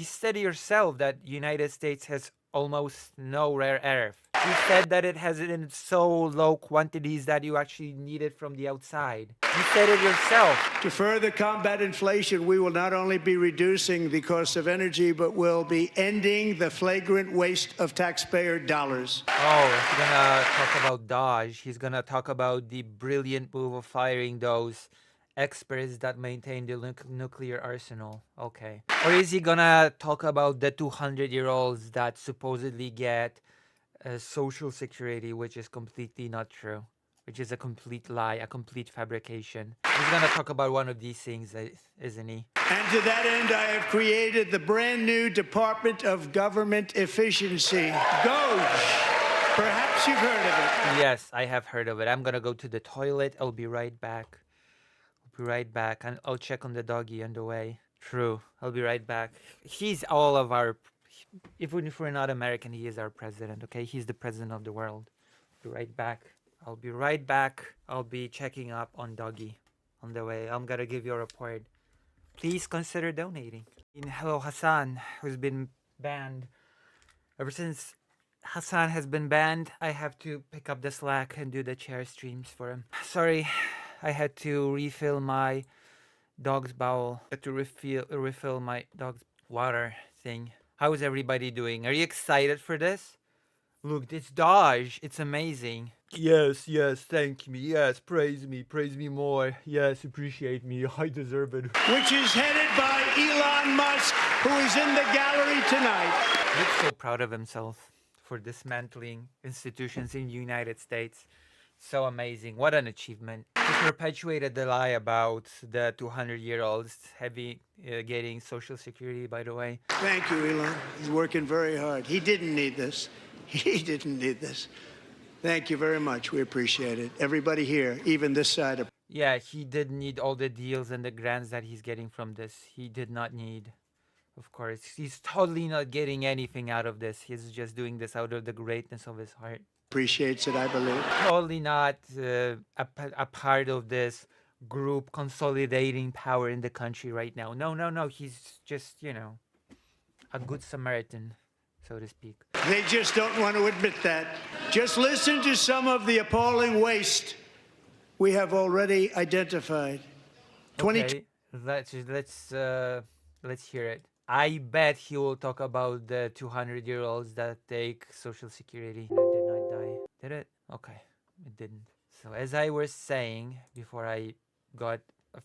said yourself that United States has almost no rare earth. You said that it has it in so low quantities that you actually need it from the outside. You said it yourself. To further combat inflation, we will not only be reducing the cost of energy, but will be ending the flagrant waste of taxpayer dollars. Oh, he's gonna talk about Dodge. He's gonna talk about the brilliant move of firing those experts that maintain the nuclear arsenal. Okay. Or is he gonna talk about the 200-year-olds that supposedly get Social Security, which is completely not true, which is a complete lie, a complete fabrication. He's gonna talk about one of these things, isn't he? And to that end, I have created the brand new Department of Government Efficiency, DOGE. Perhaps you've heard of it. Yes, I have heard of it. I'm gonna go to the toilet. I'll be right back. I'll be right back, and I'll check on the doggy on the way. True. I'll be right back. He's all of our. Even if we're not American, he is our president. Okay, he's the president of the world. Be right back. I'll be right back. I'll be checking up on doggy on the way. I'm gonna give you a report. Please consider donating. Hello, Hassan, who's been banned. Ever since Hassan has been banned, I have to pick up the slack and do the chair streams for him. Sorry, I had to refill my dog's bowl. I had to refill my dog's water thing. How is everybody doing? Are you excited for this? Look, it's Dodge. It's amazing. Yes, thank me. Yes, praise me more. Yes, appreciate me. I deserve it. Which is headed by Elon Musk, who is in the gallery tonight. He's so proud of himself for dismantling institutions in the United States. So amazing. What an achievement. He perpetuated the lie about the 200-year-olds getting Social Security, by the way. Thank you, Elon. He's working very hard. He didn't need this. He didn't need this. Thank you very much. We appreciate it. Everybody here, even this side of... Yeah, he did need all the deals and the grants that he's getting from this. He did not need, of course. He's totally not getting anything out of this. He's just doing this out of the greatness of his heart. Appreciates it, I believe. Totally not a part of this group consolidating power in the country right now. No. He's just, a good Samaritan, so to speak. They just don't want to admit that. Just listen to some of the appalling waste we have already identified. Okay, let's hear it. I bet he will talk about the 200-year-olds that take Social Security. That did not die. Did it? Okay, it didn't. So as I was saying before I got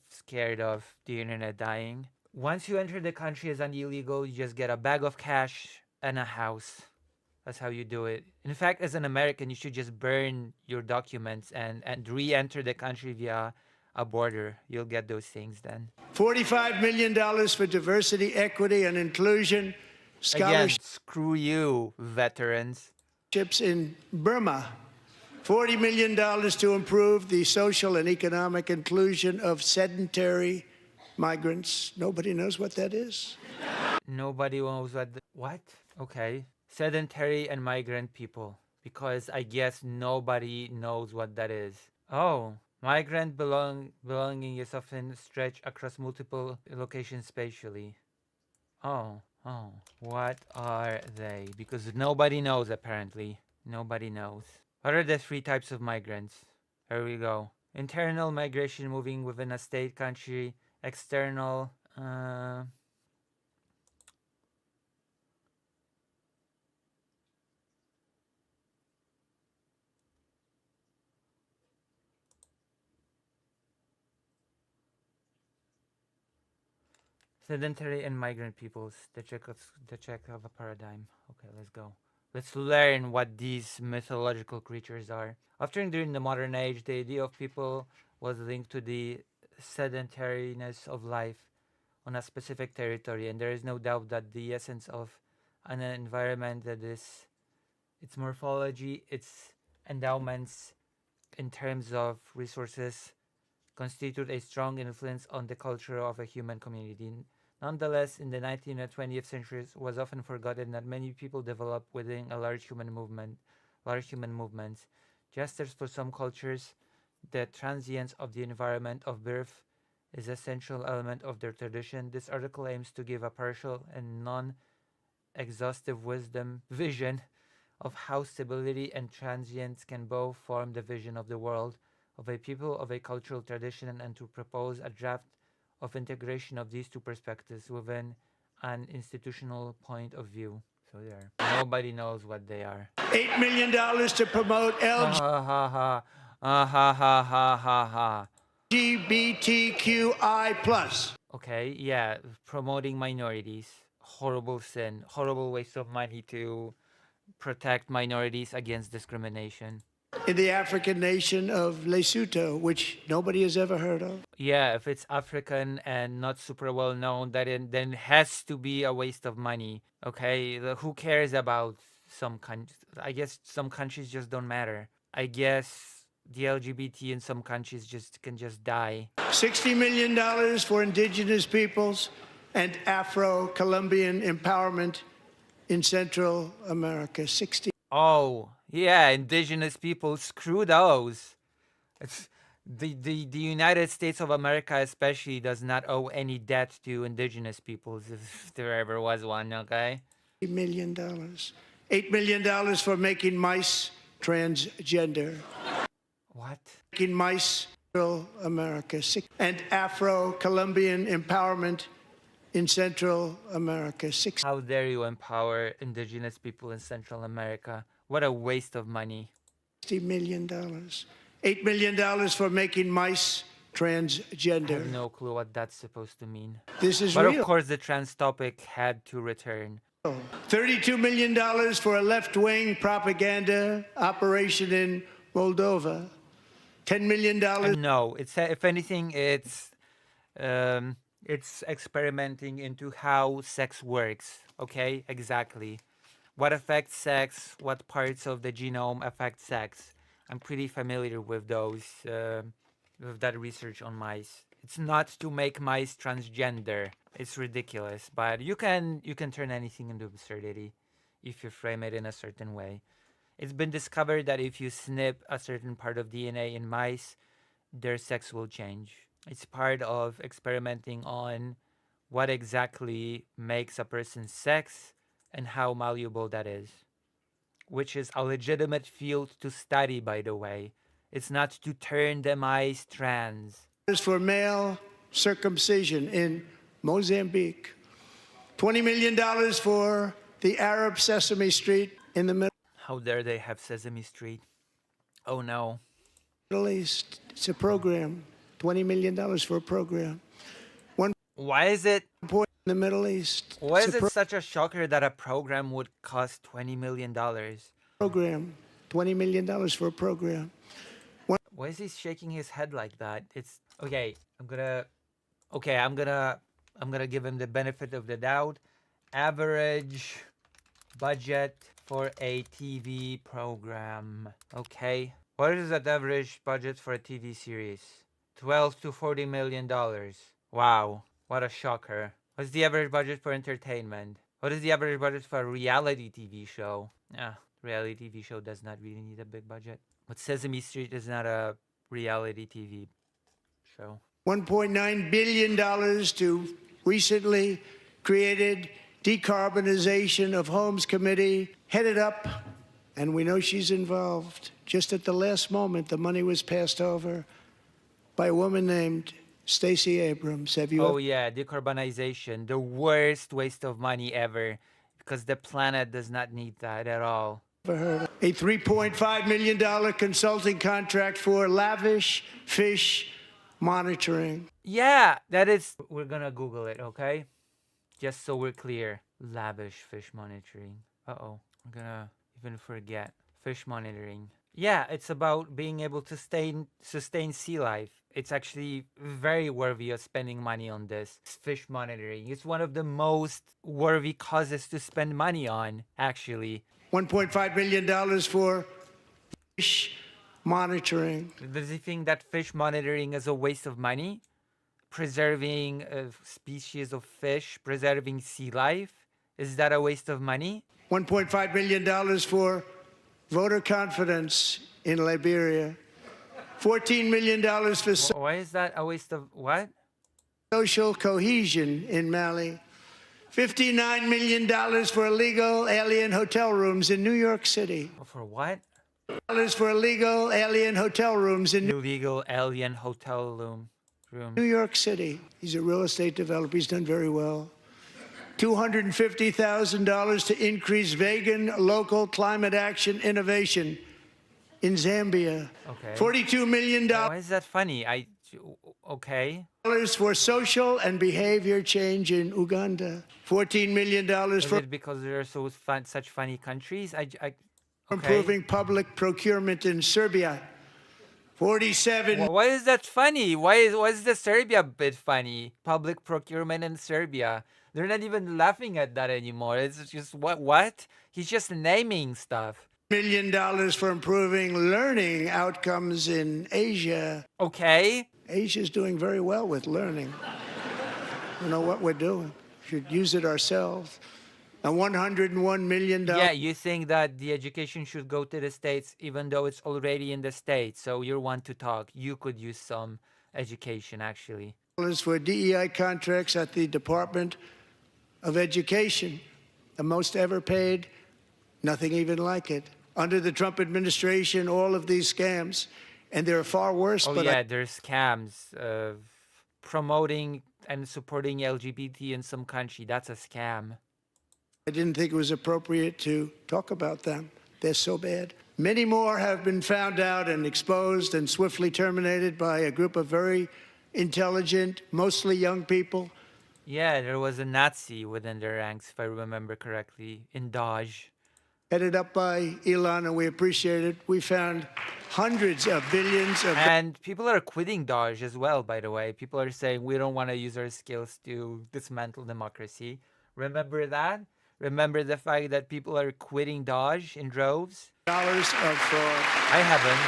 scared of the internet dying, once you enter the country as an illegal, you just get a bag of cash and a house. That's how you do it. In fact, as an American, you should just burn your documents and re-enter the country via a border. You'll get those things then. $45 million for diversity, equity, and inclusion. Again, screw you, veterans. Scholarships in Burma. $40 million to improve the social and economic inclusion of sedentary migrants. Nobody knows what that is. Nobody knows what? Okay. Sedentary and migrant people. Because I guess nobody knows what that is. Oh. Migrant belonging is often stretched across multiple locations spatially. Oh. What are they? Because nobody knows, apparently. Nobody knows. What are the 3 types of migrants? Here we go. Internal migration, moving within a state, country. External, sedentary and migrant peoples. The check of a paradigm. Okay, let's go. Let's learn what these mythological creatures are. Often during the modern age, the idea of people was linked to the sedentariness of life on a specific territory, and there is no doubt that the essence of an environment, that is its morphology, its endowments in terms of resources, constitute a strong influence on the culture of a human community. Nonetheless, in the 19th and 20th centuries, it was often forgotten that many people develop within a large human movements. Just as for some cultures, the transience of the environment of birth is an essential element of their tradition. This article aims to give a partial and non-exhaustive vision of how stability and transience can both form the vision of the world, of a people, of a cultural tradition, and to propose a draft of integration of these 2 perspectives within an institutional point of view. So there. Nobody knows what they are. $8 million to promote LGBTQI+. Okay, yeah, promoting minorities. Horrible sin. Horrible waste of money to protect minorities against discrimination. in the African nation of Lesotho, which nobody has ever heard of. Yeah, if it's African and not super well known, then it has to be a waste of money. Okay, who cares about some countries? I guess some countries just don't matter. I guess the LGBT in some countries just can just die. $60 million for indigenous peoples and Afro-Colombian empowerment in Central America. 60. Oh, yeah, indigenous people, screw those. It's, the United States of America especially does not owe any debt to indigenous peoples if there ever was one, okay? $8 million. $8 million for making mice transgender. What? Making mice Central America. And Afro-Colombian empowerment in Central America. How dare you empower indigenous people in Central America? What a waste of money. $60 million. $8 million for making mice I transgender. have no clue what that's supposed to mean. This is But real. of course, the trans topic had to return. $32 million for a left-wing propaganda operation in Moldova. $10 million. No, it's if anything, it's experimenting into how sex works. Okay, exactly. What affects sex? What parts of the genome affect sex? I'm pretty familiar with those, with that research on mice. It's not to make mice transgender. It's ridiculous, but you can turn anything into absurdity if you frame it in a certain way. It's been discovered that if you snip a certain part of DNA in mice, their sex will change. It's part of experimenting on what exactly makes a person's sex and how malleable that is, which is a legitimate field to study, by the way. It's not to turn the mice trans. For male circumcision in Mozambique. $20 million for the Arab Sesame Street in the How dare they have Sesame Street? Oh no. Middle East. It's a program. $20 million for a program. Why is it Point in the Middle East. Why It's is a it such a shocker that a program would cost $20 million? program. $20 million for a program. Why is he shaking his head like that? It's okay. I'm gonna give him the benefit of the doubt. Average budget for a TV program. Okay. What is that average budget for a TV series? 12 to 40 million dollars. Wow. What a shocker. What's the average budget for entertainment? What is the average budget for a reality TV show? Reality TV show does not really need a big budget. But Sesame Street is not a reality TV show. $1.9 billion to recently created Decarbonization of Homes Committee, headed up, and we know she's involved. Just at the last moment, the money was passed over by a woman named Stacey Abrams. Have you Oh yeah, decarbonization, the worst waste of money ever, because the planet does not need that at all. ever heard of a $3.5 million consulting contract for lavish fish monitoring? Yeah, that is. We're gonna Google it, okay? Just so we're clear. Lavish fish monitoring. I'm gonna even forget. Fish monitoring. Yeah, it's about being able to sustain sea life. It's actually very worthy of spending money on this. Fish monitoring. It's one of the most worthy causes to spend money on, actually. $1.5 million for fish monitoring. Does he think that fish monitoring is a waste of money? Preserving a species of fish, preserving sea life? Is that a waste of money? $1.5 million for voter confidence in Liberia. $14 million for Why is that a waste of what? social cohesion in Mali. $59 million for illegal alien hotel rooms in New York City. For what? Dollars for illegal alien hotel rooms in Illegal alien hotel room. New York City. He's a real estate developer. He's done very well. $250,000 to increase vegan local climate action innovation in Zambia. Okay. $42 million. Why is that funny? Okay. For social and behavior change in Uganda. $14 million Is for it because they're such funny countries? Okay. improving public procurement in Serbia. 47 Why is that funny? Why is the Serbia bit funny? Public procurement in Serbia. They're not even laughing at that anymore. It's just what? He's just naming stuff. million for improving learning outcomes in Asia. Okay. Asia's doing very well with learning. You know what we're doing. Should use it ourselves. And $101 million. Yeah, you think that the education should go to the States even though it's already in the States. So you want to talk. You could use some education, actually. For DEI contracts at the Department of Education. The most ever paid. Nothing even like it. Under the Trump administration, all of these scams. And they're far worse. Oh, but yeah, there's scams of promoting and supporting LGBT in some country. That's a scam. I didn't think it was appropriate to talk about them. They're so bad. Many more have been found out and exposed and swiftly terminated by a group of very intelligent, mostly young people. Yeah, there was a Nazi within their ranks, if I remember correctly, in Dodge. Headed up by Elon, and we appreciate it. We found hundreds of billions of... And people are quitting Dodge as well, by the way. People are saying we don't want to use our skills to dismantle democracy. Remember that? Remember the fact that people are quitting Dodge in droves? Dollars of fraud. I haven't.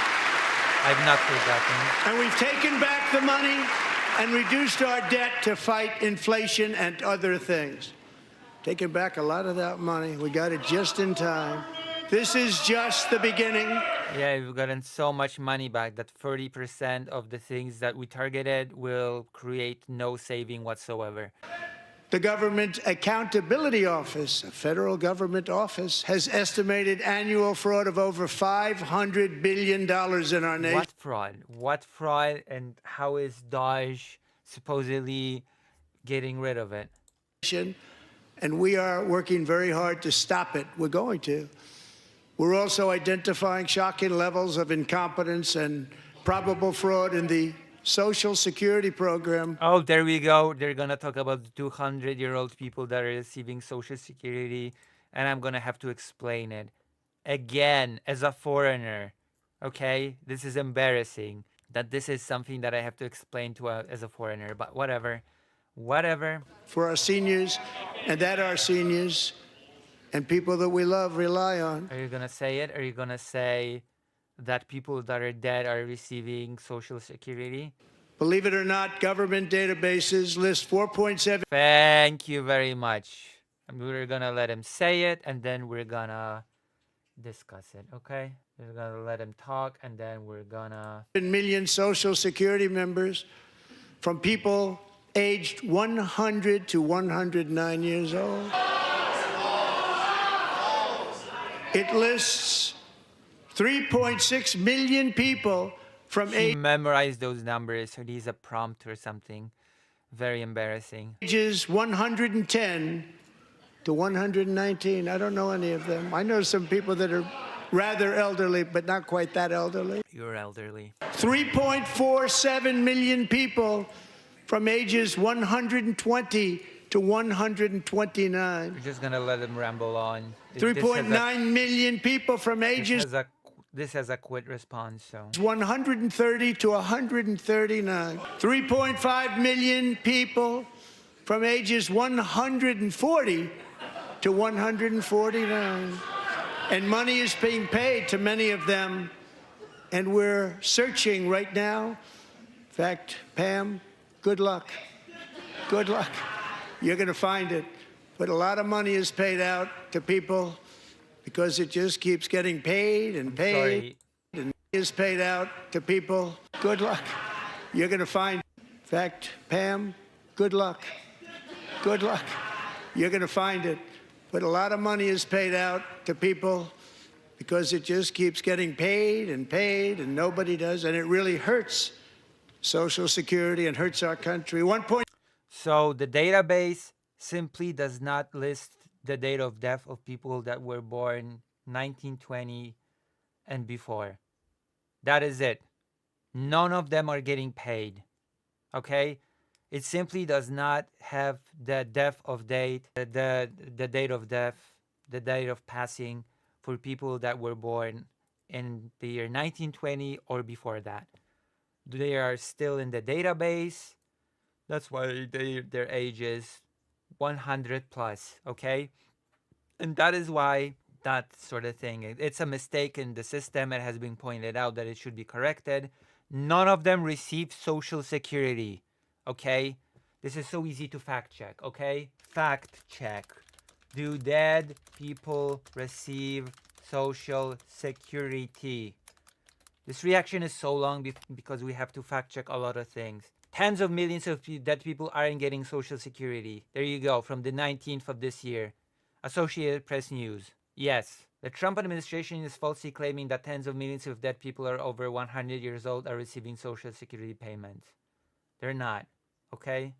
I've not forgotten. And we've taken back the money and reduced our debt to fight inflation and other things. Taking back a lot of that money. We got it just in time. This is just the beginning. Yeah, we've gotten so much money back that 30% of the things that we targeted will create no saving whatsoever. The Government Accountability Office, a federal government office, has estimated annual fraud of over $500 billion in our nation. What fraud? What fraud, and how is Dodge supposedly getting rid of it? And we are working very hard to stop it. We're going to. We're also identifying shocking levels of incompetence and probable fraud in the Social Security program. Oh, there we go. They're going to talk about the 200-year-old people that are receiving Social Security, and I'm going to have to explain it again as a foreigner. Okay? This is embarrassing that this is something that I have to explain to as a foreigner, but whatever. Whatever. For our seniors, and that our seniors and people that we love rely on. Are you going to say it? Are you going to say that people that are dead are receiving Social Security? Believe it or not, government databases list 4.7. Thank you very much. We're going to let him say it, and then we're going to discuss it, okay? We're going to let him talk, and then we're going to... million Social Security members from people aged 100 to 109 years old. It lists 3.6 million people from He memorized those numbers, so he's a prompt or something. Very embarrassing. ages 110 to 119. I don't know any of them. I know some people that are rather elderly, but not quite that elderly. You're elderly. 3.47 million people from ages 120 to 129. We're just going to let him ramble on. 3.9 million people from ages This has a quit response, so... 130 to 139. 3.5 million people from ages 140 to 149. And money is being paid to many of them. And we're searching right now. In fact, Pam, good luck. Good luck. You're going to find it. But a lot of money is paid out to people because it just keeps getting paid and paid. And is paid out to people. Good luck. You're going to find it. In fact, Pam, good luck. Good luck. You're going to find it. But a lot of money is paid out to people because it just keeps getting paid, and nobody does. And it really hurts Social Security and hurts our country. So the database simply does not list the date of death of people that were born 1920 and before. That is it. None of them are getting paid. Okay, it simply does not have the death of date, the date of death, the date of passing for people that were born in the year 1920 or before that. They are still in the database. That's why their age is 100 plus. Okay, and that is why that sort of thing. It's a mistake in the system. It has been pointed out that it should be corrected. None of them receive Social Security. Okay? This is so easy to fact check. Okay? Fact check. Do dead people receive Social Security? This reaction is so long because we have to fact check a lot of things. Tens of millions of dead people aren't getting Social Security. There you go, from the 19th of this year. Associated Press News. Yes, the Trump administration is falsely claiming that tens of millions of dead people are over 100 years old are receiving Social Security payments. They're not, okay?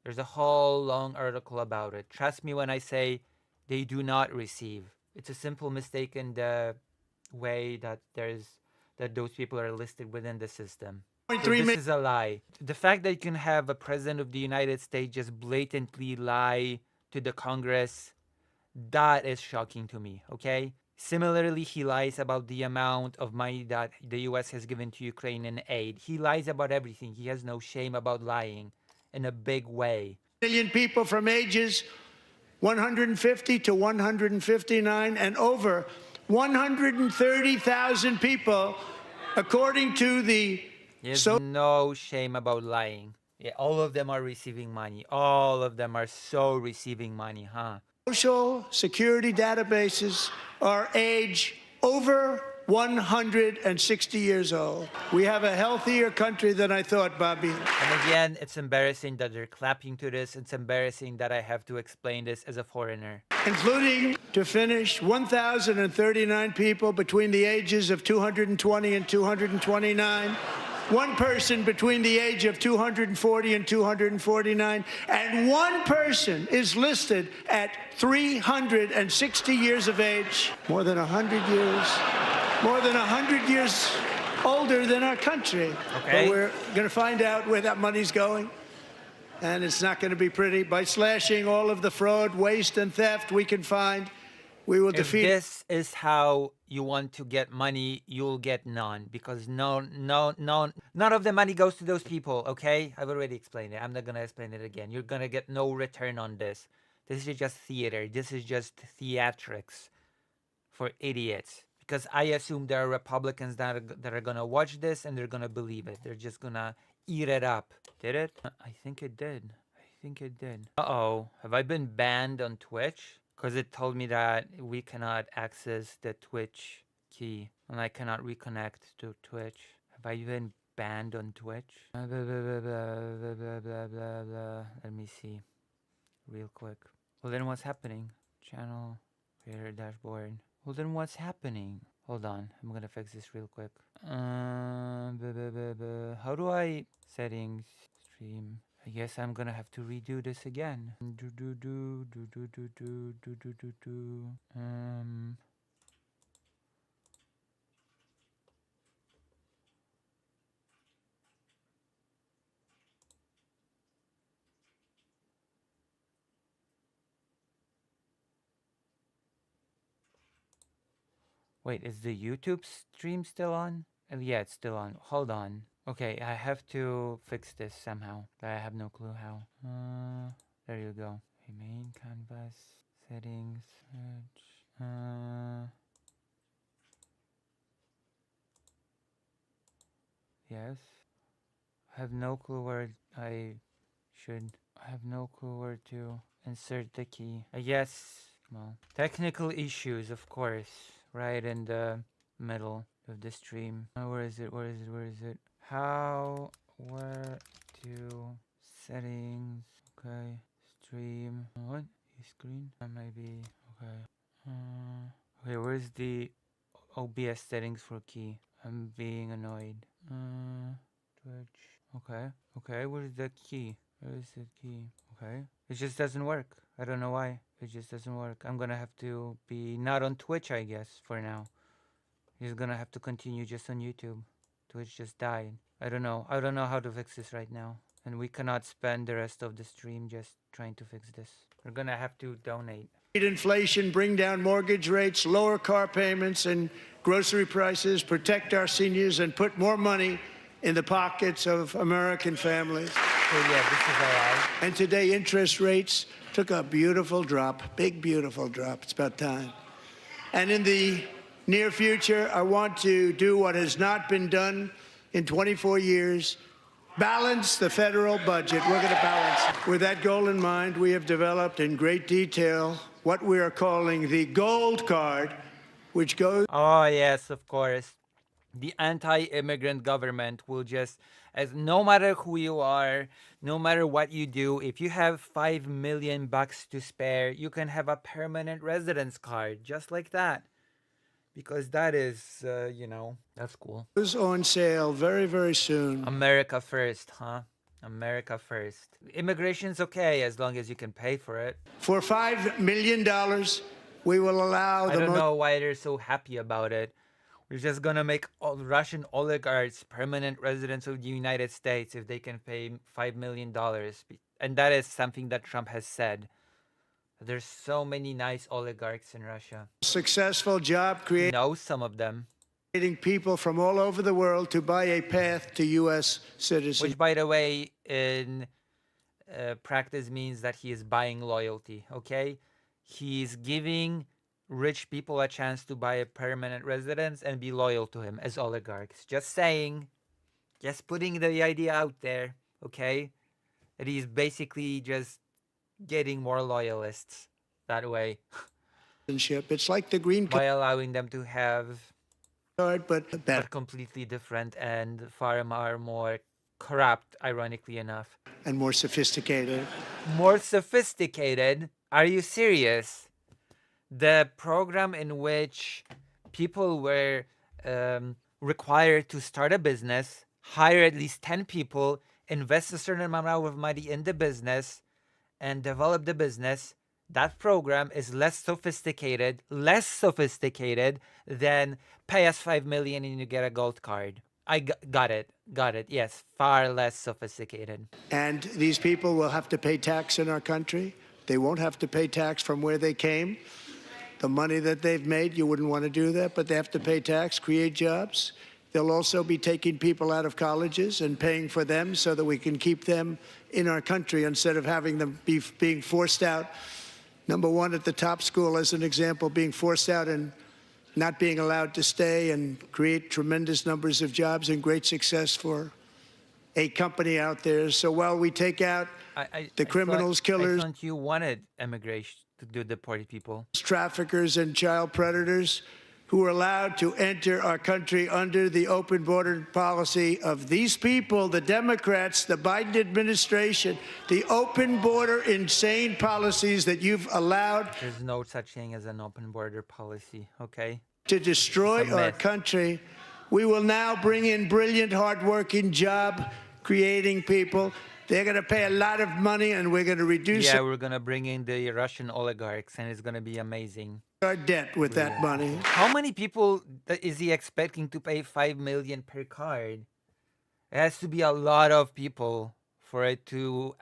There's a whole long article about it. Trust me when I say they do not receive. It's a simple mistake in the way that those people are listed within the system. So this is a lie. The fact that you can have a president of the United States just blatantly lie to the Congress, that is shocking to me, okay? Similarly, he lies about the amount of money that the US has given to Ukraine in aid. He lies about everything. He has no shame about lying in a big way. Million people from ages 150 to 159 and over 130,000 people, according to the He has no shame about lying. Yeah, all of them are receiving money. All of them are so receiving money, huh? Social Security databases are age over 160 years old. We have a healthier country than I thought, Bobby. And again, it's embarrassing that they're clapping to this. It's embarrassing that I have to explain this as a foreigner. Including, to finish, 1,039 people between the ages of 220 and 229. One person between the age of 240 and 249, and one person is listed at 360 years of age, more than 100 years older than our country. Okay. But we're going to find out where that money's going, and it's not going to be pretty. By slashing all of the fraud, waste, and theft we can find, we will defeat. If this is how you want to get money, you'll get none, because none of the money goes to those people, okay? I've already explained it. I'm not going to explain it again. You're going to get no return on this. This is just theater. This is just theatrics for idiots. Because I assume there are Republicans that are going to watch this and they're going to believe it. They're just going to eat it up. Did it? I think it did. Uh-oh. Have I been banned on Twitch? Because it told me that we cannot access the Twitch key and I cannot reconnect to Twitch. Have I been banned on Twitch? Blah, blah, blah, blah, blah, blah, blah, blah. Let me see real quick. Well, then what's happening? Channel, creator dashboard. Well, then what's happening? Hold on. I'm going to fix this real quick. Blah, blah, blah, blah. How do I... Settings, stream... I guess I'm gonna have to redo this again. Wait, is the YouTube stream still on? Yeah, it's still on. Hold on. Okay, I have to fix this somehow, but I have no clue how. There you go. Okay, main canvas, settings, search. Yes. I have no clue where I have no clue where to insert the key. Yes. Well, technical issues, of course, right in the middle of the stream. Where is it? How, where to, settings, okay, stream, what, screen, maybe, okay, okay, where's the OBS settings for key? I'm being annoyed. Twitch, okay, where's the key? Okay, it just doesn't work. I don't know why, it just doesn't work. I'm gonna have to be not on Twitch, I guess, for now. He's gonna have to continue just on YouTube. Twitch just died. I don't know how to fix this right now. And we cannot spend the rest of the stream just trying to fix this. We're gonna have to donate. Inflation, bring down mortgage rates, lower car payments and grocery prices, protect our seniors, and put more money in the pockets of American families. So yeah, this is alright. And today, interest rates took a beautiful drop, big, beautiful drop. It's about time. And in the near future, I want to do what has not been done in 24 years, balance the federal budget. We're going to balance it. With that goal in mind, we have developed in great detail what we are calling the gold card, which goes... Oh, yes, of course. The anti-immigrant government will just, as no matter who you are, no matter what you do, if you have $5 million to spare, you can have a permanent residence card, just like that. Because that is, that's cool. Goes on sale very, very soon. America first, huh? America first. Immigration's okay as long as you can pay for it. For $5 million, we will allow I don't know why they're so happy about it. We're just gonna make all Russian oligarchs permanent residents of the United States if they can pay $5 million. And that is something that Trump has said. There's so many nice oligarchs in Russia. Successful job creating Know some of them. people from all over the world to buy a path to U.S. citizenship. Which, by the way, in practice means that he is buying loyalty, okay? He's giving rich people a chance to buy a permanent residence and be loyal to him as oligarchs. Just saying. Just putting the idea out there, okay? That he's basically just getting more loyalists that way. It's like the green By allowing them to have card, but a better completely different and far more corrupt, ironically enough. and more sophisticated. More sophisticated? Are you serious? The program in which people were required to start a business, hire at least 10 people, invest a certain amount of money in the business, and develop the business, that program is less sophisticated than pay us $5 million and you get a gold card. I got it. Yes, far less sophisticated. And these people will have to pay tax in our country. They won't have to pay tax from where they came. The money that they've made, you wouldn't want to do that, but they have to pay tax, create jobs. They'll also be taking people out of colleges and paying for them so that we can keep them in our country instead of having them being forced out. Number one, at the top school, as an example, being forced out and not being allowed to stay and create tremendous numbers of jobs and great success for a company out there. So while we take out the criminals, killers, I thought you wanted immigration to do deport people. traffickers, and child predators who are allowed to enter our country under the open border policy of these people, the Democrats, the Biden administration, the open border insane policies that you've allowed. There's no such thing as an open border policy, okay? To destroy our country. We will now bring in brilliant, hardworking, job-creating people. They're going to pay a lot of money, and we're going to reduce we're going to bring in the Russian oligarchs, and it's going to be amazing. our debt with that money. How many people is he expecting to pay $5 million per card? It has to be a lot of people for it to,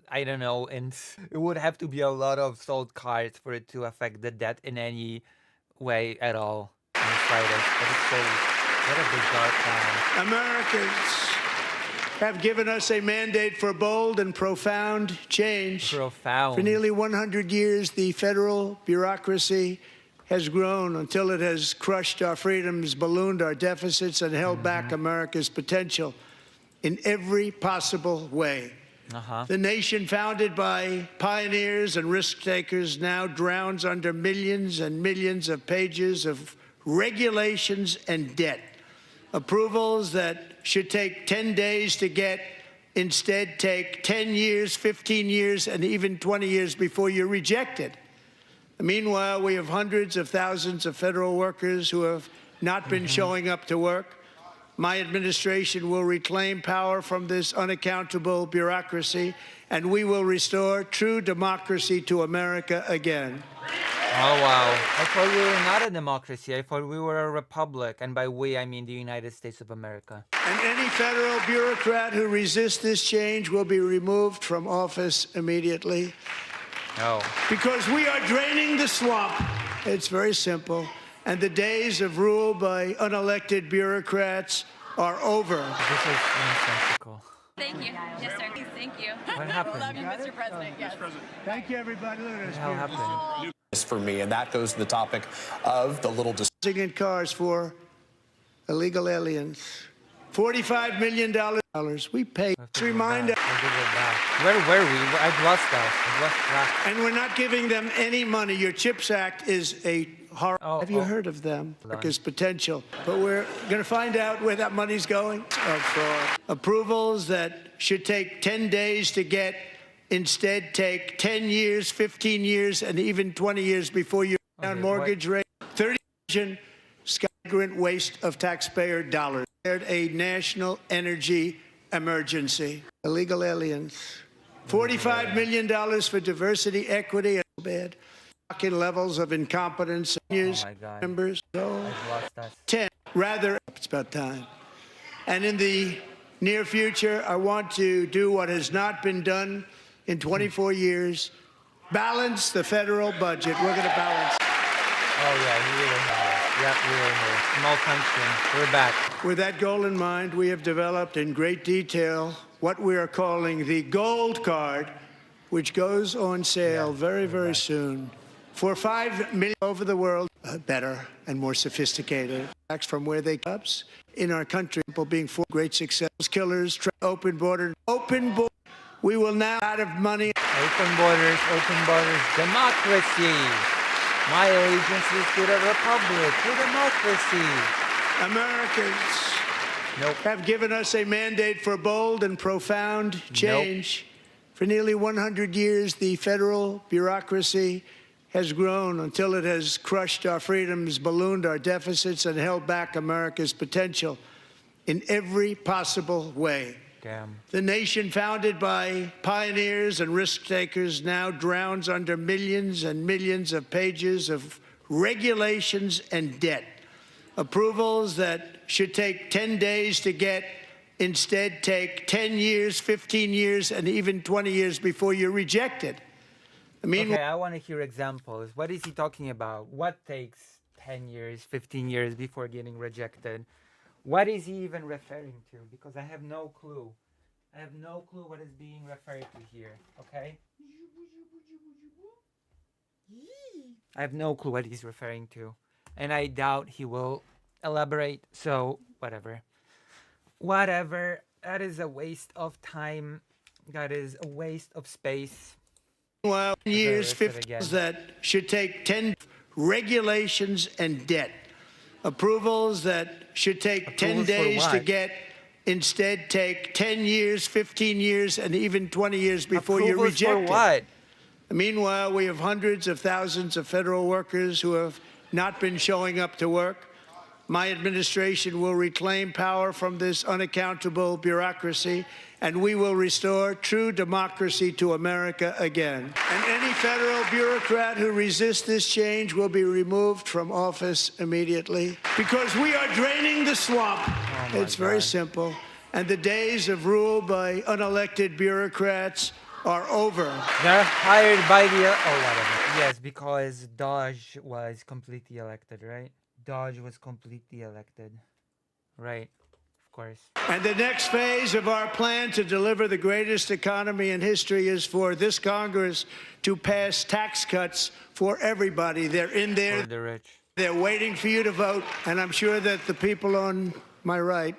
I don't know, and it would have to be a lot of sold cards for it to affect the debt in any way at all. On the slightest. But it's so, what a bizarre plan. Americans have given us a mandate for bold and profound change. Profound. For nearly 100 years, the federal bureaucracy has grown until it has crushed our freedoms, ballooned our deficits, and held back America's potential in every possible way. The nation founded by pioneers and risk takers now drowns under millions and millions of pages of regulations and debt. Approvals that should take 10 days to get instead take 10 years, 15 years, and even 20 years before you're rejected. Meanwhile, we have hundreds of thousands of federal workers who have not been showing up to work. My administration will reclaim power from this unaccountable bureaucracy, and we will restore true democracy to America again. Oh wow. I thought we were not a democracy. I thought we were a republic. And by we, I mean the United States of America. And any federal bureaucrat who resists this change will be removed from office immediately. No. Because we are draining the swamp. It's very simple. And the days of rule by unelected bureaucrats are over. This is nonsensical. Thank you. Yes, sir. Thank you. What happened? Love you, Mr. President. Yes. Thank you, everybody. Look at What this. the hell happened? For me, and that goes to the topic of the little In cars for illegal aliens. $45 million. We pay. Let's remind us. Where were we? I've lost that. I've lost track. And we're not giving them any money. Your CHIPS Act is a horror. Have you heard of them? There's potential. But we're going to find out where that money's going. For approvals that should take 10 days to get, instead take 10 years, 15 years, and even 20 years before you're down mortgage rate. 30 billion skygrant waste of taxpayer dollars. A national energy emergency. Illegal aliens. $45 million for diversity, equity, and bad. Shocking levels of incompetence. Members. So, 10. Rather, it's about time. And in the near future, I want to do what has not been done in 24 years. Balance the federal budget. We're going to balance. Oh, yeah, we were here. Yeah, we were here. Small country. We're back. With that goal in mind, we have developed in great detail what we are calling the Gold Card, which goes on sale very, very soon. For 5 million over the world, better and more sophisticated. From where they come in our country, people being for great success. Killers, open border. We will now out of money. Open borders, democracy. My allegiance is to the republic, to democracy. Americans have given us a mandate for bold and profound change. For nearly 100 years, the federal bureaucracy has grown until it has crushed our freedoms, ballooned our deficits, and held back America's potential in every possible way. Damn. The nation founded by pioneers and risk takers now drowns under millions and millions of pages of regulations and debt. Approvals that should take 10 days to get instead take 10 years, 15 years, and even 20 years before you're rejected. Okay, I want to hear examples. What is he talking about? What takes 10 years, 15 years before getting rejected? What is he even referring to? Because I have no clue. I have no clue what is being referred to here, okay? I have no clue what he's referring to. And I doubt he will elaborate, so whatever. Whatever. That is a waste of time. That is a waste of space. Well, years, 50 that should take 10 regulations and debt. Approvals that should take 10 days to get, instead take 10 years, 15 years, and even 20 years before you're rejected. For what? Meanwhile, we have hundreds of thousands of federal workers who have not been showing up to work. My administration will reclaim power from this unaccountable bureaucracy, and we will restore true democracy to America again. And any federal bureaucrat who resists this change will be removed from office immediately. Because we are draining the swamp. It's very simple. And the days of rule by unelected bureaucrats are over. They're hired by the... Oh, whatever. Yes, because Dodge was completely elected, right? Dodge was completely elected. Right. Of course. And the next phase of our plan to deliver the greatest economy in history is for this Congress to pass tax cuts for everybody. They're in there. For the rich. They're waiting for you to vote. And I'm sure that the people on my right,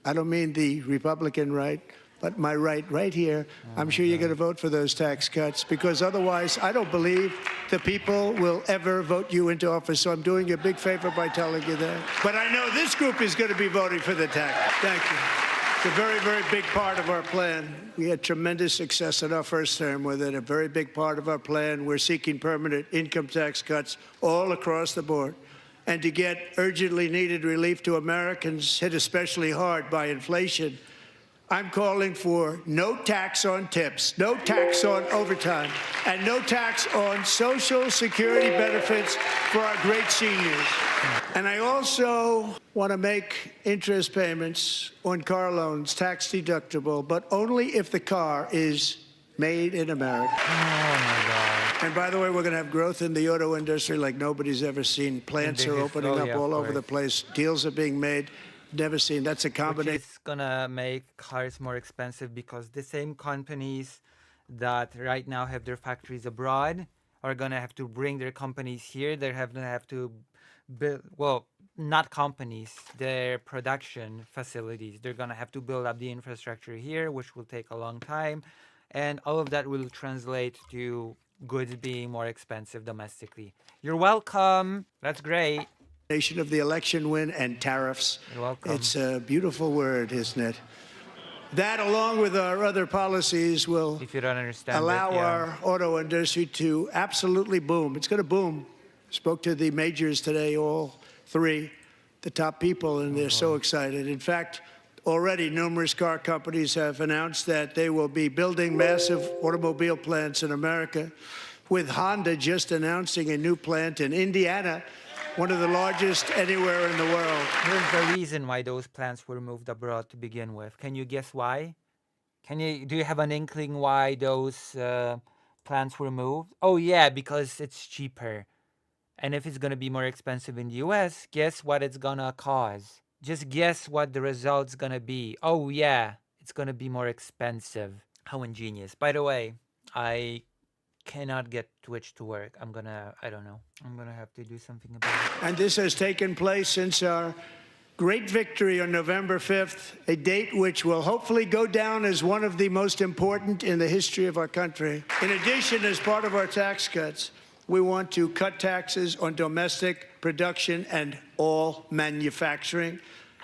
I don't mean the Republican right, but my right here, I'm sure you're going to vote for those tax cuts, because otherwise I don't believe the people will ever vote you into office. So I'm doing you a big favor by telling you that. But I know this group is going to be voting for the tax. Thank you. It's a very, very big part of our plan. We had tremendous success in our first term with it. A very big part of our plan. We're seeking permanent income tax cuts all across the board. And to get urgently needed relief to Americans hit especially hard by inflation, I'm calling for no tax on tips, no tax on overtime, and no tax on Social Security benefits for our great seniors. And I also want to make interest payments on car loans tax deductible, but only if the car is made in America. Oh my God. And by the way, we're going to have growth in the auto industry like nobody's ever seen. Plants are opening up all over the place. Deals are being made. Never seen. That's a combination. Which is gonna make cars more expensive because the same companies that right now have their factories abroad are gonna have to bring their companies here. They're gonna have to build, well, not companies, their production facilities. They're gonna have to build up the infrastructure here, which will take a long time, and all of that will translate to goods being more expensive domestically. You're welcome. That's great. Of the election win and tariffs. You're welcome. It's a beautiful word, isn't it? That, along with our other policies, will If you don't understand allow it, yeah. our auto industry to absolutely boom. It's going to boom. Spoke to the majors today, all three, the top people, and they're so excited. In fact, already numerous car companies have announced that they will be building massive automobile plants in America, with Honda just announcing a new plant in Indiana, one of the largest anywhere in the world. Here's the reason why those plants were moved abroad to begin with. Can you guess why? Do you have an inkling why those plants were moved? Oh yeah, because it's cheaper. And if it's gonna be more expensive in the US, guess what it's gonna cause? Just guess what the result's gonna be. Oh yeah, it's gonna be more expensive. How ingenious. By the way, I cannot get Twitch to work. I don't know. I'm gonna have to do something about it. And this has taken place since our great victory on November 5th, a date which will hopefully go down as one of the most important in the history of our country. In addition, as part of our tax cuts, we want to cut taxes on domestic production and all manufacturing.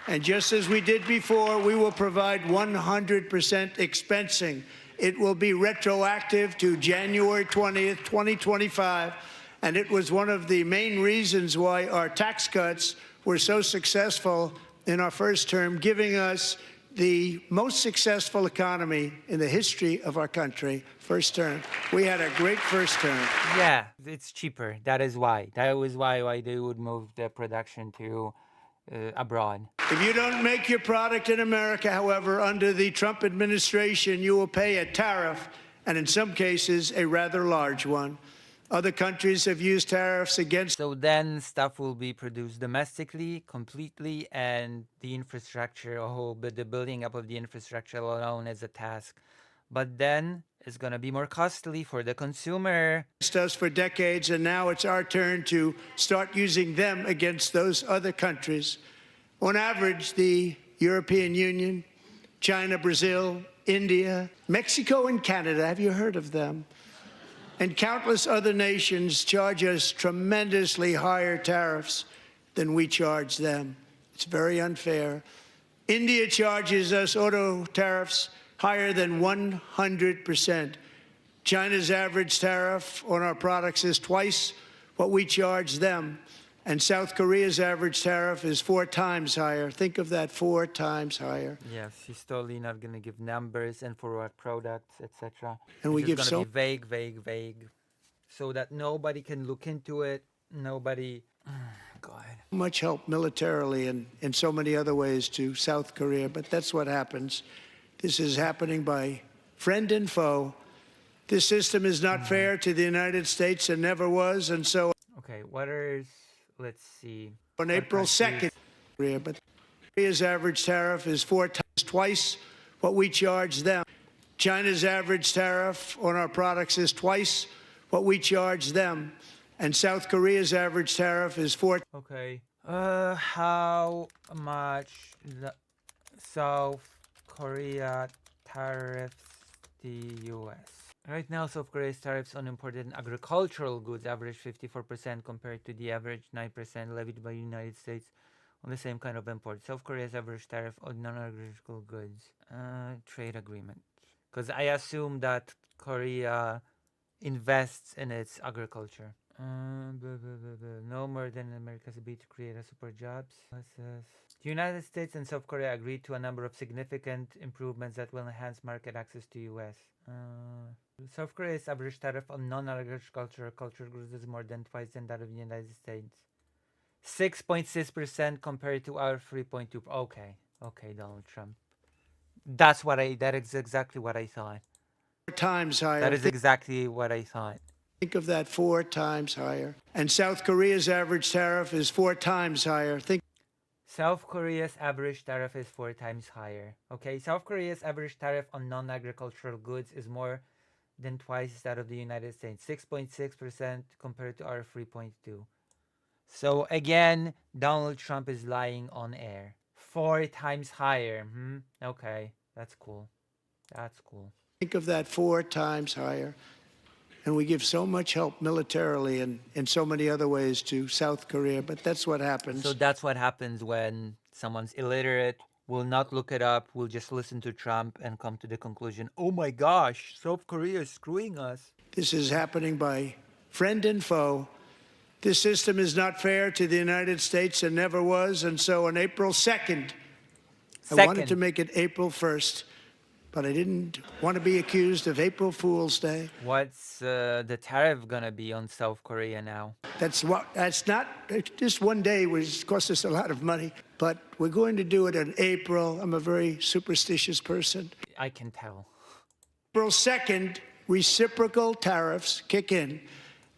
And just as we did before, we will provide 100% expensing. It will be retroactive to January 20th, 2025. And it was one of the main reasons why our tax cuts were so successful in our first term, giving us the most successful economy in the history of our country. First term. We had a great first term. Yeah, it's cheaper. That is why. That was why they would move the production to abroad. If you don't make your product in America, however, under the Trump administration, you will pay a tariff, and in some cases, a rather large one. Other countries have used tariffs against. So then stuff will be produced domestically, completely, and the infrastructure, the building up of the infrastructure alone is a task. But then it's going to be more costly for the consumer. Us for decades, and now it's our turn to start using them against those other countries. On average, the European Union, China, Brazil, India, Mexico, and Canada, have you heard of them? And countless other nations charge us tremendously higher tariffs than we charge them. It's very unfair. India charges us auto tariffs higher than 100%. China's average tariff on our products is twice what we charge them. And South Korea's average tariff is 4 times higher. Think of that, 4 times higher. Yes, he's totally not going to give numbers and for what products, etc. And we give so be vague, so that nobody can look into it. Nobody. God. Much help militarily and in so many other ways to South Korea, but that's what happens. This is happening by friend and foe. This system is not fair to the United States and never was, and so. Okay, let's see. On April 2nd, but Korea's average tariff is 4 times, twice what we charge them. China's average tariff on our products is twice what we charge them. And South Korea's average tariff is 4. Okay. How much the South Korea tariffs the U.S.? Right now, South Korea's tariffs on imported agricultural goods average 54% compared to the average 9% levied by the United States on the same kind of import. South Korea's average tariff on non-agricultural goods. Trade agreement. Because I assume that Korea invests in its agriculture. No more than America's ability to create a super jobs. What's this? The United States and South Korea agreed to a number of significant improvements that will enhance market access to US. South Korea's average tariff on non-agricultural cultural goods is more than twice than that of the United States. 6.6% compared to our 3.2. Okay, Donald Trump. That is exactly what I thought. 4 times higher. That is exactly what I thought. Think of that 4 times higher. And South Korea's average tariff is 4 times higher. South Korea's average tariff is 4 times higher. Okay, South Korea's average tariff on non-agricultural goods is more than twice that of the United States. 6.6% compared to our 3.2. So again, Donald Trump is lying on air. 4 times higher. Okay, that's cool. That's cool. Think of that 4 times higher. And we give so much help militarily and in so many other ways to South Korea, but that's what happens. So that's what happens when someone's illiterate, will not look it up, will just listen to Trump and come to the conclusion, oh my gosh, South Korea is screwing us. This is happening by friend and foe. This system is not fair to the United States and never was. And so on April 2nd, I wanted to make it April 1st. But I didn't want to be accused of April Fool's Day. What's the tariff gonna be on South Korea now? That's not just one day, which cost us a lot of money. But we're going to do it in April. I'm a very superstitious person. I can tell. April 2nd, reciprocal tariffs kick in.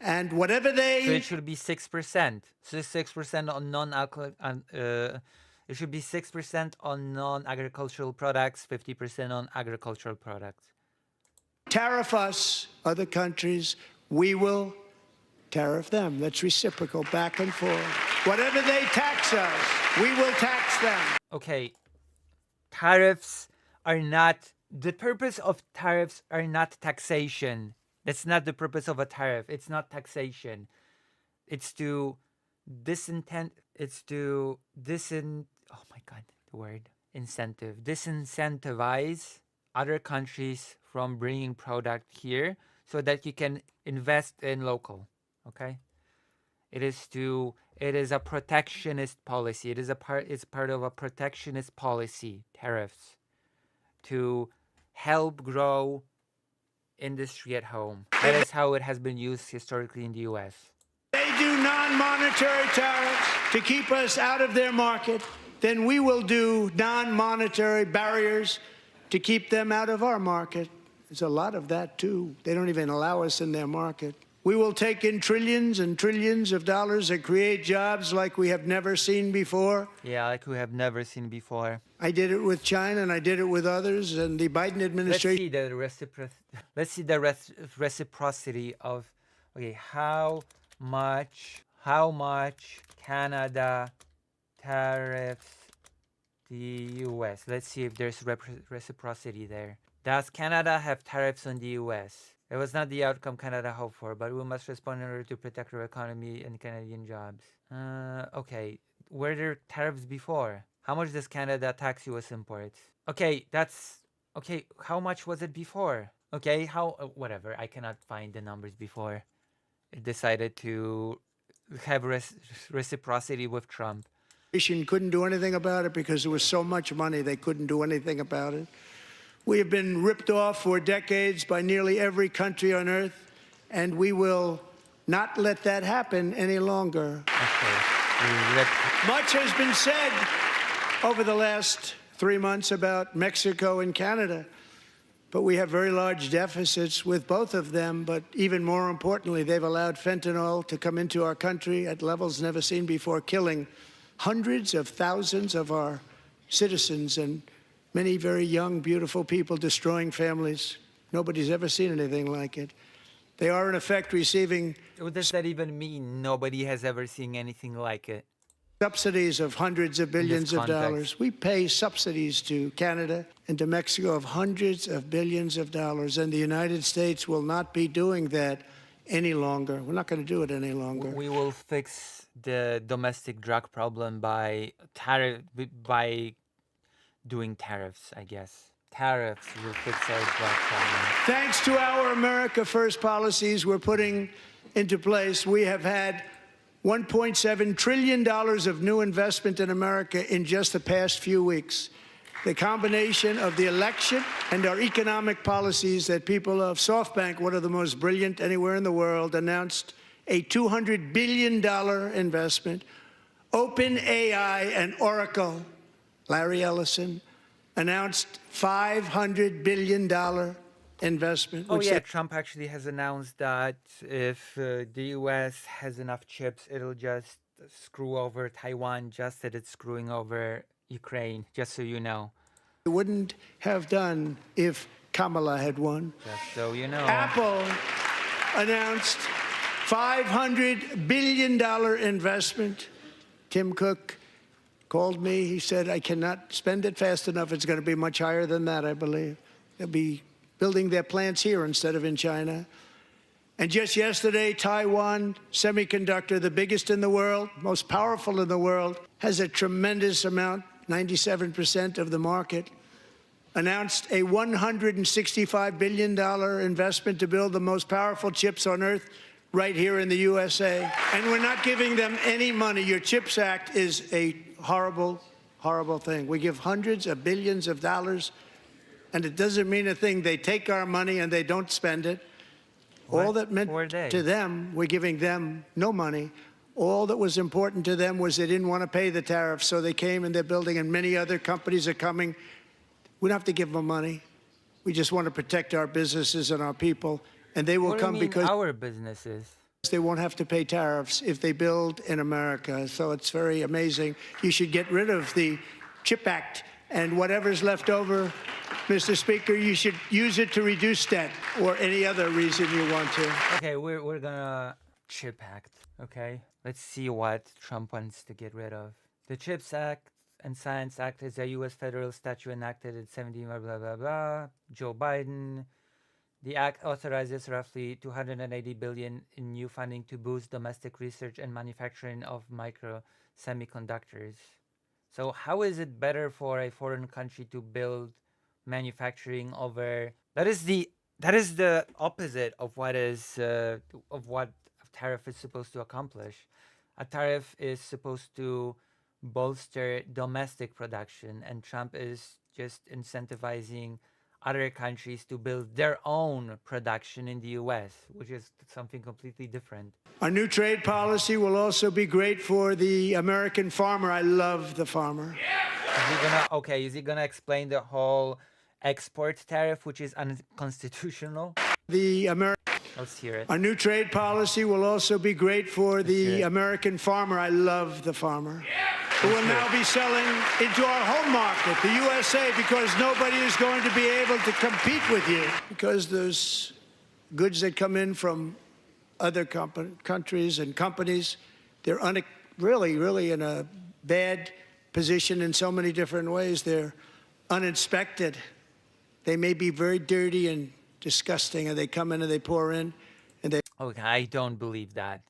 And whatever they... So it should be 6%. So 6% on non-alcohol... it should be 6% on non-agricultural products, 50% on agricultural products. Tariff us, other countries, we will tariff them. That's reciprocal, back and forth. Whatever they tax us, we will tax them. Okay, tariffs are not... The purpose of tariffs are not taxation. That's not the purpose of a tariff. It's not taxation. It's to oh my god, the word incentive. Disincentivize other countries from bringing product here so that you can invest in local. Okay? It is a protectionist policy. It's part of a protectionist policy, tariffs, to help grow industry at home. That is how it has been used historically in the US. They do non-monetary tariffs to keep us out of their market. Then we will do non-monetary barriers to keep them out of our market. There's a lot of that, too. They don't even allow us in their market. We will take in trillions and trillions of dollars and create jobs like we have never seen before. Yeah, like we have never seen before. I did it with China and I did it with others, and the Biden administration... Let's see the reciprocity of... Okay, how much Canada tariffs the US. Let's see if there's reciprocity there. Does Canada have tariffs on the US? It was not the outcome Canada hoped for, but we must respond in order to protect our economy and Canadian jobs. Okay. Were there tariffs before? How much does Canada tax US imports? Okay, okay, how much was it before? Okay, whatever, I cannot find the numbers before it decided to have reciprocity with Trump. Couldn't do anything about it because there was so much money they couldn't do anything about it. We have been ripped off for decades by nearly every country on earth, and we will not let that happen any longer. Okay. Much has been said over the last 3 months about Mexico and Canada, but we have very large deficits with both of them. But even more importantly, they've allowed fentanyl to come into our country at levels never seen before, killing hundreds of thousands of our citizens and many very young, beautiful people, destroying families. Nobody's ever seen anything like it. They are, in effect, receiving... What does that even mean? Nobody has ever seen anything like it. Subsidies of hundreds of billions of dollars. We pay subsidies to Canada and to Mexico of hundreds of billions of dollars, and the United States will not be doing that any longer. We're not going to do it any longer. We will fix the domestic drug problem by doing tariffs, I guess. Tariffs will fix our drug problem. Thanks to our America First policies, we're putting into place, we have had $1.7 trillion of new investment in America in just the past few weeks. The combination of the election and our economic policies that people of SoftBank, one of the most brilliant anywhere in the world, announced a $200 billion investment. OpenAI and Oracle, Larry Ellison, announced $500 billion investment. Oh yeah, Trump actually has announced that if the U.S. has enough chips, it'll just screw over Taiwan just as it's screwing over Ukraine, just so you know. It wouldn't have done if Kamala had won. Just so you know. Apple announced $500 billion investment. Tim Cook called me. He said, I cannot spend it fast enough. It's going to be much higher than that, I believe. They'll be building their plants here instead of in China. And just yesterday, Taiwan Semiconductor, the biggest in the world, most powerful in the world, has a tremendous amount, 97% of the market, announced a $165 billion investment to build the most powerful chips on earth right here in the USA. And we're not giving them any money. Your CHIPS Act is a horrible, horrible thing. We give hundreds of billions of dollars, and it doesn't mean a thing. They take our money and they don't spend it. All that meant to them, we're giving them no money. All that was important to them was they didn't want to pay the tariffs, so they came and they're building, and many other companies are coming. We don't have to give them money. We just want to protect our businesses and our people, and they will come because our businesses. They won't have to pay tariffs if they build in America. So it's very amazing. You should get rid of the CHIP Act, and whatever's left over, Mr. Speaker, you should use it to reduce debt or any other reason you want to. Okay, we're gonna CHIP Act, okay? Let's see what Trump wants to get rid of. The CHIPS Act and Science Act is a U.S. federal statute enacted in 17 blah, blah, blah, blah. Joe Biden. The act authorizes roughly $280 billion in new funding to boost domestic research and manufacturing of micro semiconductors. So how is it better for a foreign country to build manufacturing over? That is the opposite of what a tariff is supposed to accomplish. A tariff is supposed to bolster domestic production, and Trump is just incentivizing other countries to build their own production in the U.S., which is something completely different. Our new trade policy will also be great for the American farmer. I love the farmer. Is he gonna explain the whole export tariff, which is unconstitutional? Let's hear it. Our new trade policy will also be great for the American farmer. I love the farmer. Who will now be selling into our home market, the USA, because nobody is going to be able to compete with you. Because there's goods that come in from other countries and companies, they're really in a bad position in so many different ways. They're uninspected. They may be very dirty and disgusting, and they come in and they pour in, and they... Okay, I don't believe that.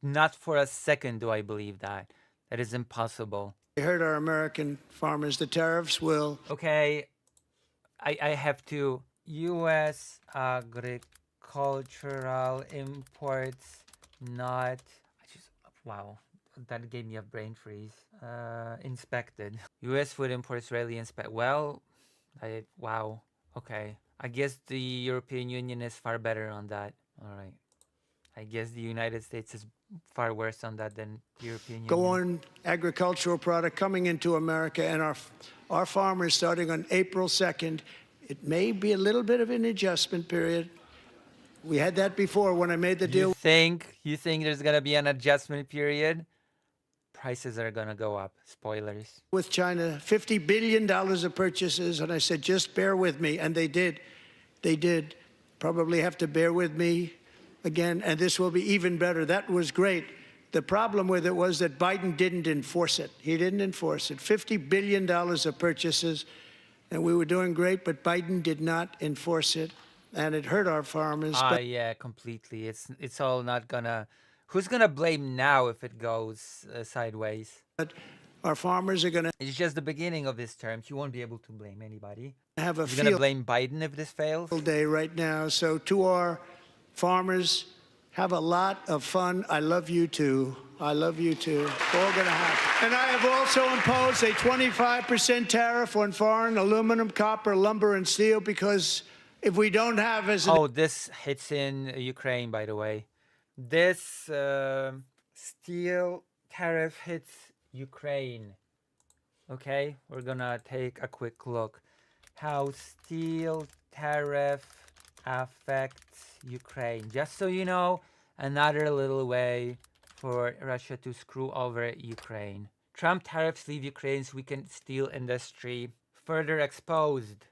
Not for a second do I believe that. That is impossible. They hurt our American farmers. The tariffs will... Okay, I have to... U.S. agricultural imports not... Wow, that gave me a brain freeze. Inspected. U.S. food imports rarely inspect... Well, wow, okay. I guess the European Union is far better on that. All right. I guess the United States is far worse on that than the European Union. Go on agricultural product coming into America, and our farmers starting on April 2nd. It may be a little bit of an adjustment period. We had that before when I made the deal. You think there's gonna be an adjustment period? Prices are gonna go up. Spoilers. With China, $50 billion of purchases, and I said, just bear with me, and they did. They did. Probably have to bear with me again, and this will be even better. That was great. The problem with it was that Biden didn't enforce it. He didn't enforce it. $50 billion of purchases, and we were doing great, but Biden did not enforce it, and it hurt our farmers. Yeah, completely. It's all not gonna... Who's gonna blame now if it goes sideways? But our farmers are gonna... It's just the beginning of this term. He won't be able to blame anybody. He's gonna blame Biden if this fails? Day right now. So to our farmers, Have a lot of fun. I love you too. I love you too. It's all going to happen. And I have also imposed a 25% tariff on foreign aluminum, copper, lumber, and steel because if we don't have as an Oh, this hits in Ukraine, by the way. This steel tariff hits Ukraine. Okay, we're gonna take a quick look. How steel tariff affects Ukraine. Just so you know, another little way for Russia to screw over Ukraine. Trump tariffs leave Ukraine's weakened steel industry further exposed.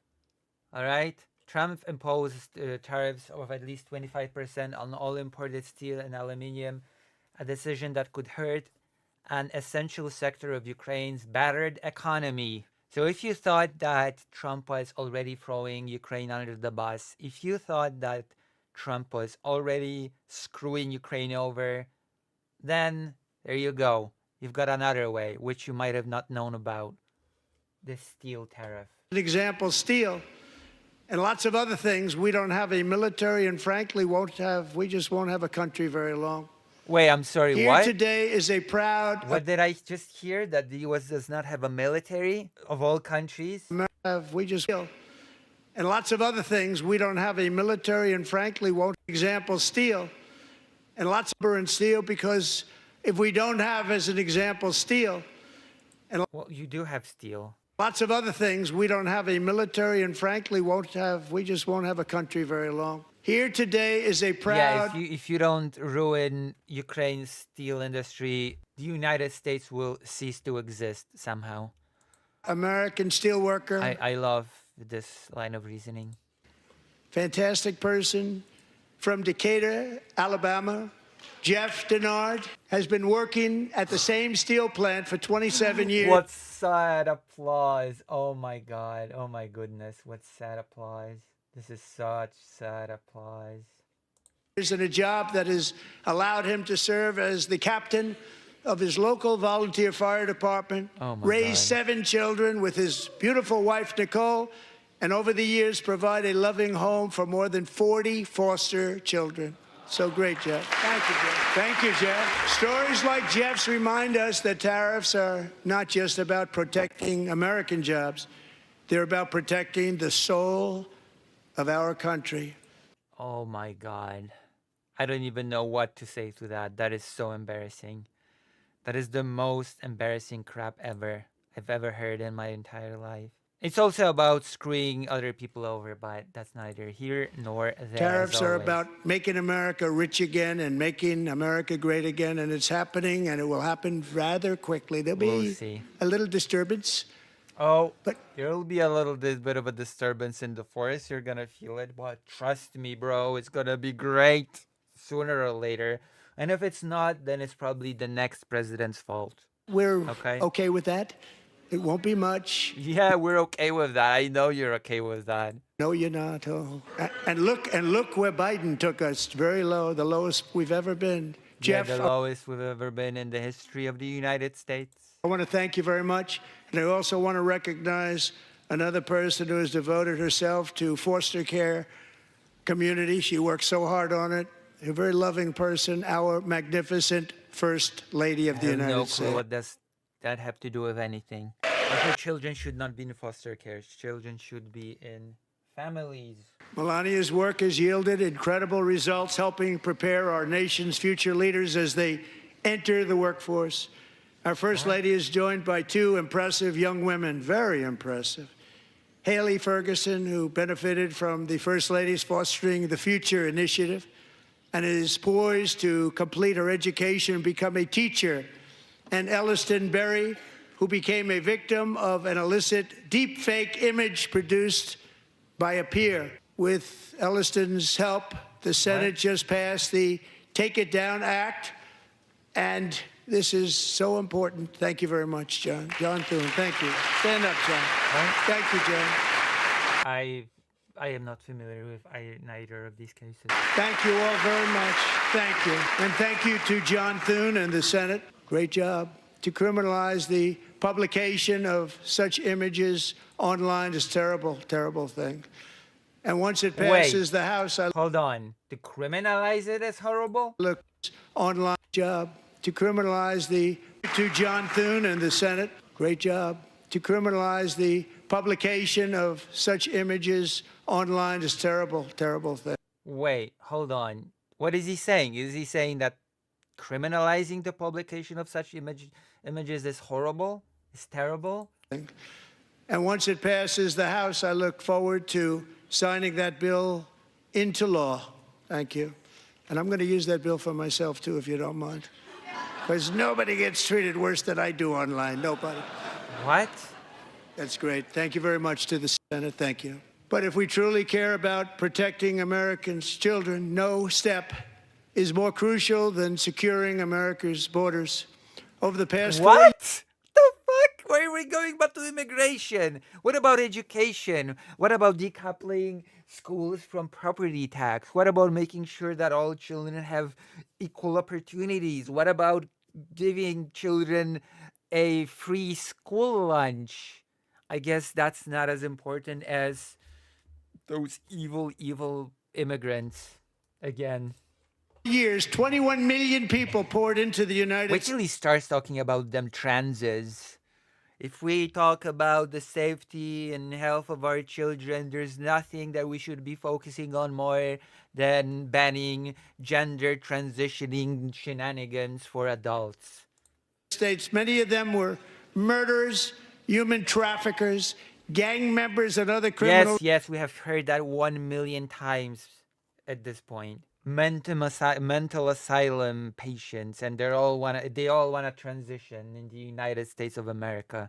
All right? Trump imposed tariffs of at least 25% on all imported steel and aluminium, a decision that could hurt an essential sector of Ukraine's battered economy. So if you thought that Trump was already throwing Ukraine under the bus, if you thought that Trump was already screwing Ukraine over, then there you go. You've got another way, which you might have not known about. The steel tariff. example, steel, and lots of other things, we don't have a military and frankly we just won't have a country very long. Wait, I'm sorry, Here what? today is a proud What did I just hear? That the US does not have a military of all countries? and lots of other things, we don't have a military and frankly won't. Example, steel, and lots of steel because if we don't have, as an example, steel, Well, you do have steel. lots of other things, we don't have a military and frankly we just won't have a country very long. Here today is a proud Yeah, if you don't ruin Ukraine's steel industry, the United States will cease to exist somehow. American steelworker, I love this line of reasoning. fantastic person from Decatur, Alabama. Jeff Denard has been working at the same steel plant for 27 years. What sad applause. Oh my God. Oh my goodness. What sad applause. This is such sad applause. In a job that has allowed him to serve as the captain of his local volunteer fire department, Oh my raise God. 7 children with his beautiful wife, Nicole, and over the years provide a loving home for more than 40 foster children. So great, Jeff. Thank you, Jeff. Thank you, Jeff. Stories like Jeff's remind us that tariffs are not just about protecting American jobs. They're about protecting the soul of our country. Oh my God. I don't even know what to say to that. That is so embarrassing. That is the most embarrassing crap I've ever heard in my entire life. It's also about screwing other people over, but that's neither here nor there. Tariffs as are always. about making America rich again and making America great again, and it's happening, and it will happen rather quickly. There'll We'll be see. a little disturbance, Oh, but there'll be a little bit of a disturbance in the forest. You're gonna feel it, but trust me, bro, it's gonna be great sooner or later. And if it's not, then it's probably the next president's fault. we're Okay. okay with that. It won't be much. Yeah, we're okay with that. I know you're okay with that. No, you're not. Oh, and look where Biden took us. Very low, the lowest we've ever been. Jeff, Yeah, the lowest we've ever been in the history of the United States. I want to thank you very much. And I also want to recognize another person who has devoted herself to foster care community. She works so hard on it. A very loving person, our magnificent First Lady of the I have United no clue States. what does that have to do with anything. Also, children should not be in foster care. Children should be in families. Melania's work has yielded incredible results, helping prepare our nation's future leaders as they enter the workforce. Our First Lady is joined by 2 impressive young women, very impressive. Haley Ferguson, who benefited from the First Lady's Fostering the Future initiative and is poised to complete her education and become a teacher. And Elliston Berry, who became a victim of an illicit deepfake image produced by a peer. With Elliston's help, the Senate just passed the Take It Down Act, and this is so important. Thank you very much, John. John Thune, thank you. Stand up, John. Thank you, John. I am not familiar with neither of these cases. Thank you all very much. Thank you. And thank you to John Thune and the Senate. Great job. To criminalize the publication of such images online is a terrible, terrible thing. And once it Wait. passes the House, I Hold on. To criminalize it is horrible? look online job to criminalize to John Thune and the Senate. Great job. To criminalize the publication of such images online is terrible, terrible thing. Wait, hold on. What is he saying? Is he saying that criminalizing the publication of such images is horrible? Is terrible? And once it passes the House, I look forward to signing that bill into law. Thank you. And I'm going to use that bill for myself, too, if you don't mind. Because nobody gets treated worse than I do online. Nobody. What? That's great. Thank you very much to the Senate. Thank you. But if we truly care about protecting Americans' children, no step is more crucial than securing America's borders. Over the past What? The fuck? Where are we going back to immigration? What about education? What about decoupling schools from property tax? What about making sure that all children have equal opportunities? What about giving children a free school lunch? I guess that's not as important as those evil, evil immigrants. Again. years, 21 million people poured into the United Wait States. till he starts talking about them transes. If we talk about the safety and health of our children, there's nothing that we should be focusing on more than banning gender transitioning shenanigans for adults. Many of them were murderers, human traffickers, gang members, and other criminals. Yes, we have heard that 1 million times at this point. Mental asylum patients, and they all wanna transition in the United States of America.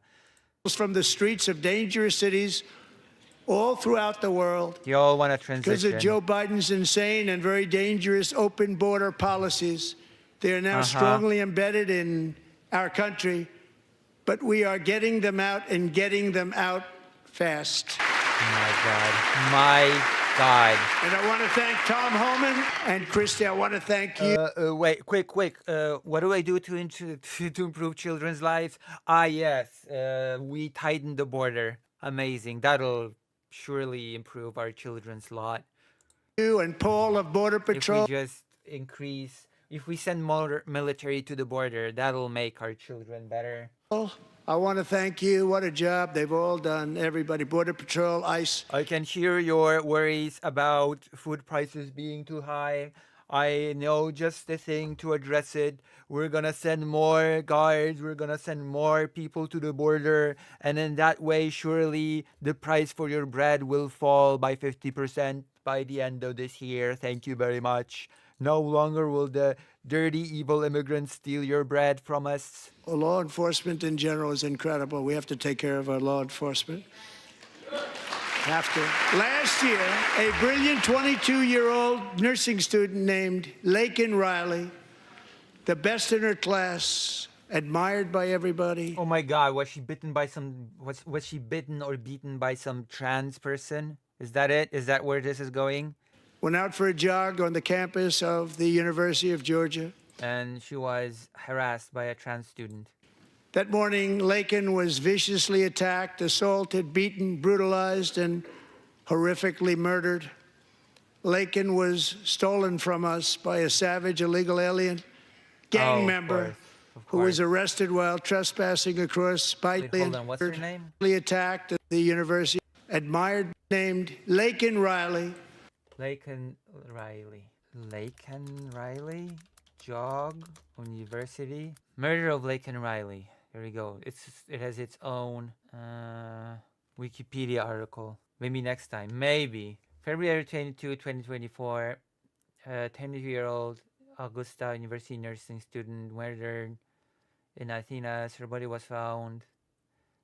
From the streets of dangerous cities all throughout the world. They all wanna Because of transition. Joe Biden's insane and very dangerous open border policies, they are now strongly embedded in our country, but we are getting them out and getting them out fast. My God. And I want to thank Tom Homan and Christy. I want to thank you. Wait, quick. What do I do to improve children's lives? Yes, we tighten the border. Amazing. That'll surely improve our children's lot. You and Paul of Border Patrol. If we send more military to the border, that'll make our children better. I want to thank you. What a job they've all done. Everybody, Border Patrol, ICE. I can hear your worries about food prices being too high. I know just the thing to address it. We're gonna send more guards, we're gonna send more people to the border, and in that way, surely the price for your bread will fall by 50% by the end of this year. Thank you very much. No longer will the dirty, evil immigrants steal your bread from us. Law enforcement in general is incredible. We have to take care of our law enforcement. Have to. Last year, a brilliant 22-year-old nursing student named Laken Riley, the best in her class, admired by everybody. Oh my God, was she bitten or beaten by some trans person? Is that it? Is that where this is going? Went out for a jog on the campus of the University of Georgia. And she was harassed by a trans student. That morning, Laken was viciously attacked, assaulted, beaten, brutalized, and horrifically murdered. Laken was stolen from us by a savage illegal alien gang member who was arrested while trespassing across Spitely. Hold on, what's her name? Attacked at the university. Admired, named Laken Riley. Laken Riley? Jog University? Murder of Laken Riley. There we go. It has its own Wikipedia article. Maybe next time. Maybe. February 22, 2024. 22-year-old Augusta University nursing student murdered in Athens. Her body was found.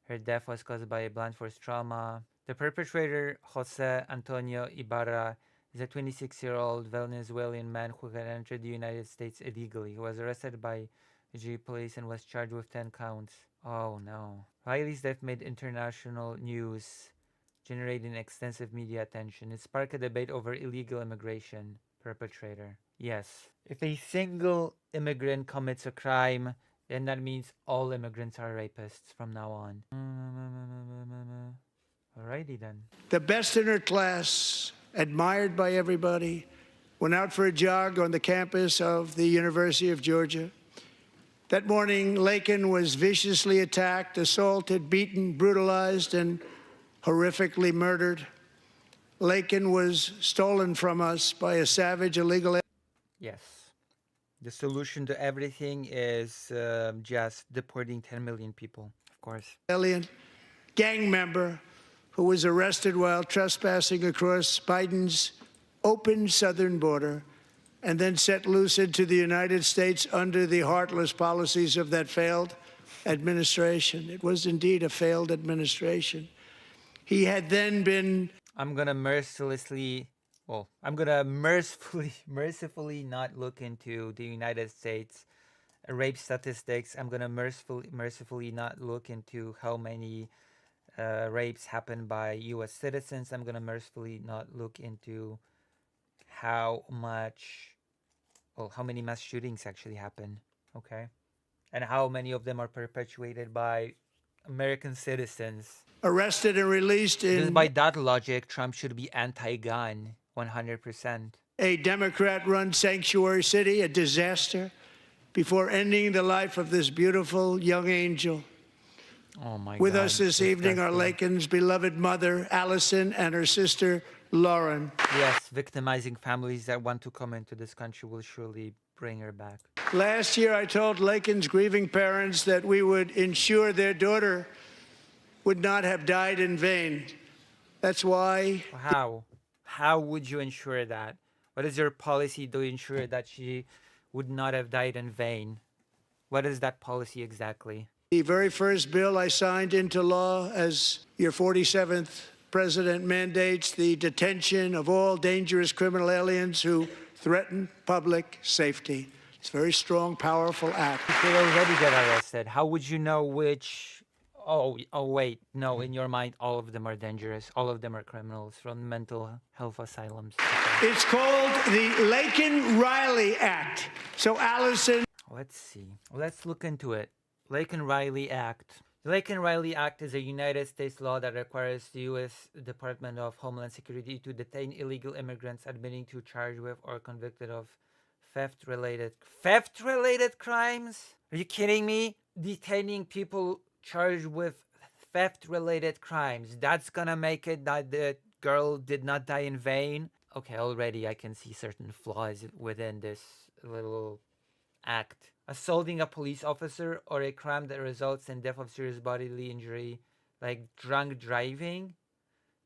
Her death was caused by a blunt force trauma. The perpetrator, Jose Antonio Ibarra, is a 26-year-old Venezuelan man who had entered the United States illegally. He was arrested by G police and was charged with 10 counts. Oh no. Riley's death made international news, generating extensive media attention. It sparked a debate over illegal immigration. Perpetrator. Yes. If a single immigrant commits a crime, then that means all immigrants are rapists from now on. Alrighty then. The best in her class, admired by everybody, went out for a jog on the campus of the University of Georgia. That morning, Laken was viciously attacked, assaulted, beaten, brutalized, and horrifically murdered. Laken was stolen from us by a savage, illegal... Yes. The solution to everything is just deporting 10 million people, of course. Alien gang member who was arrested while trespassing across Biden's open southern border and then set loose into the United States under the heartless policies of that failed administration. It was indeed a failed administration. He had then been... I'm gonna mercifully not look into the United States rape statistics. I'm gonna mercifully not look into how many rapes happen by U.S. citizens. I'm gonna mercifully not look into how many mass shootings actually happen, okay? And how many of them are perpetuated by American citizens. Arrested and released in... Just by that logic, Trump should be anti-gun, 100%. A Democrat-run sanctuary city, a disaster, before ending the life of this beautiful young angel. Oh my God. With us this evening are disgusting. Laken's beloved mother, Allison, and her sister, Lauren. Yes, victimizing families that want to come into this country will surely bring her back. Last year, I told Laken's grieving parents that we would ensure their daughter would not have died in vain. That's why... How? How would you ensure that? What is your policy to ensure that she would not have died in vain? What is that policy exactly? The very first bill I signed into law as your 47th president mandates the detention of all dangerous criminal aliens who threaten public safety. It's a very strong, powerful act. They already get arrested. How would you know which... Oh, wait. No, in your mind, all of them are dangerous. All of them are criminals from mental health asylums. Okay. It's called the Laken-Riley Act. So, Allison... Let's see. Let's look into it. Laken-Riley Act. The Laken-Riley Act is a United States law that requires the U.S. Department of Homeland Security to detain illegal immigrants admitting to charge with or convicted of theft-related crimes? Are you kidding me? Detaining people charged with theft-related crimes. That's gonna make it that the girl did not die in vain? Okay, already I can see certain flaws within this little act. Assaulting a police officer or a crime that results in death of serious bodily injury, like drunk driving.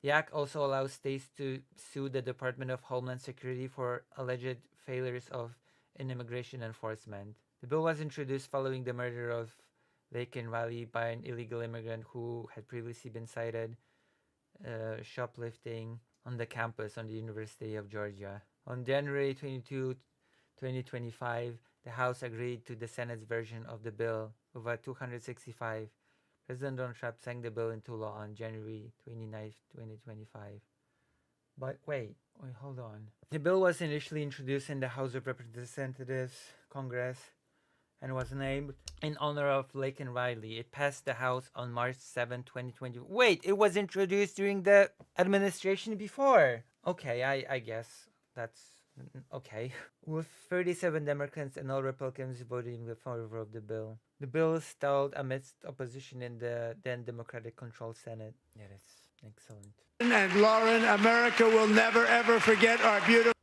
The act also allows states to sue the Department of Homeland Security for alleged failures in immigration enforcement. The bill was introduced following the murder of Laken Riley by an illegal immigrant who had previously been cited shoplifting on the campus on the University of Georgia. On January 22, 2025, the House agreed to the Senate's version of the bill with a 265. President Donald Trump signed the bill into law on January 29, 2025. But wait, hold on. The bill was initially introduced in the House of Representatives, Congress, and was named in honor of Laken Riley. It passed the House on March 7, 2020. Wait, it was introduced during the administration before. Okay, I guess that's okay. With 37 Democrats and all Republicans voting in favor of the bill. The bill stalled amidst opposition in the then Democratic-controlled Senate. Yeah, that's excellent. And Lauren, America will never, ever forget our beautiful...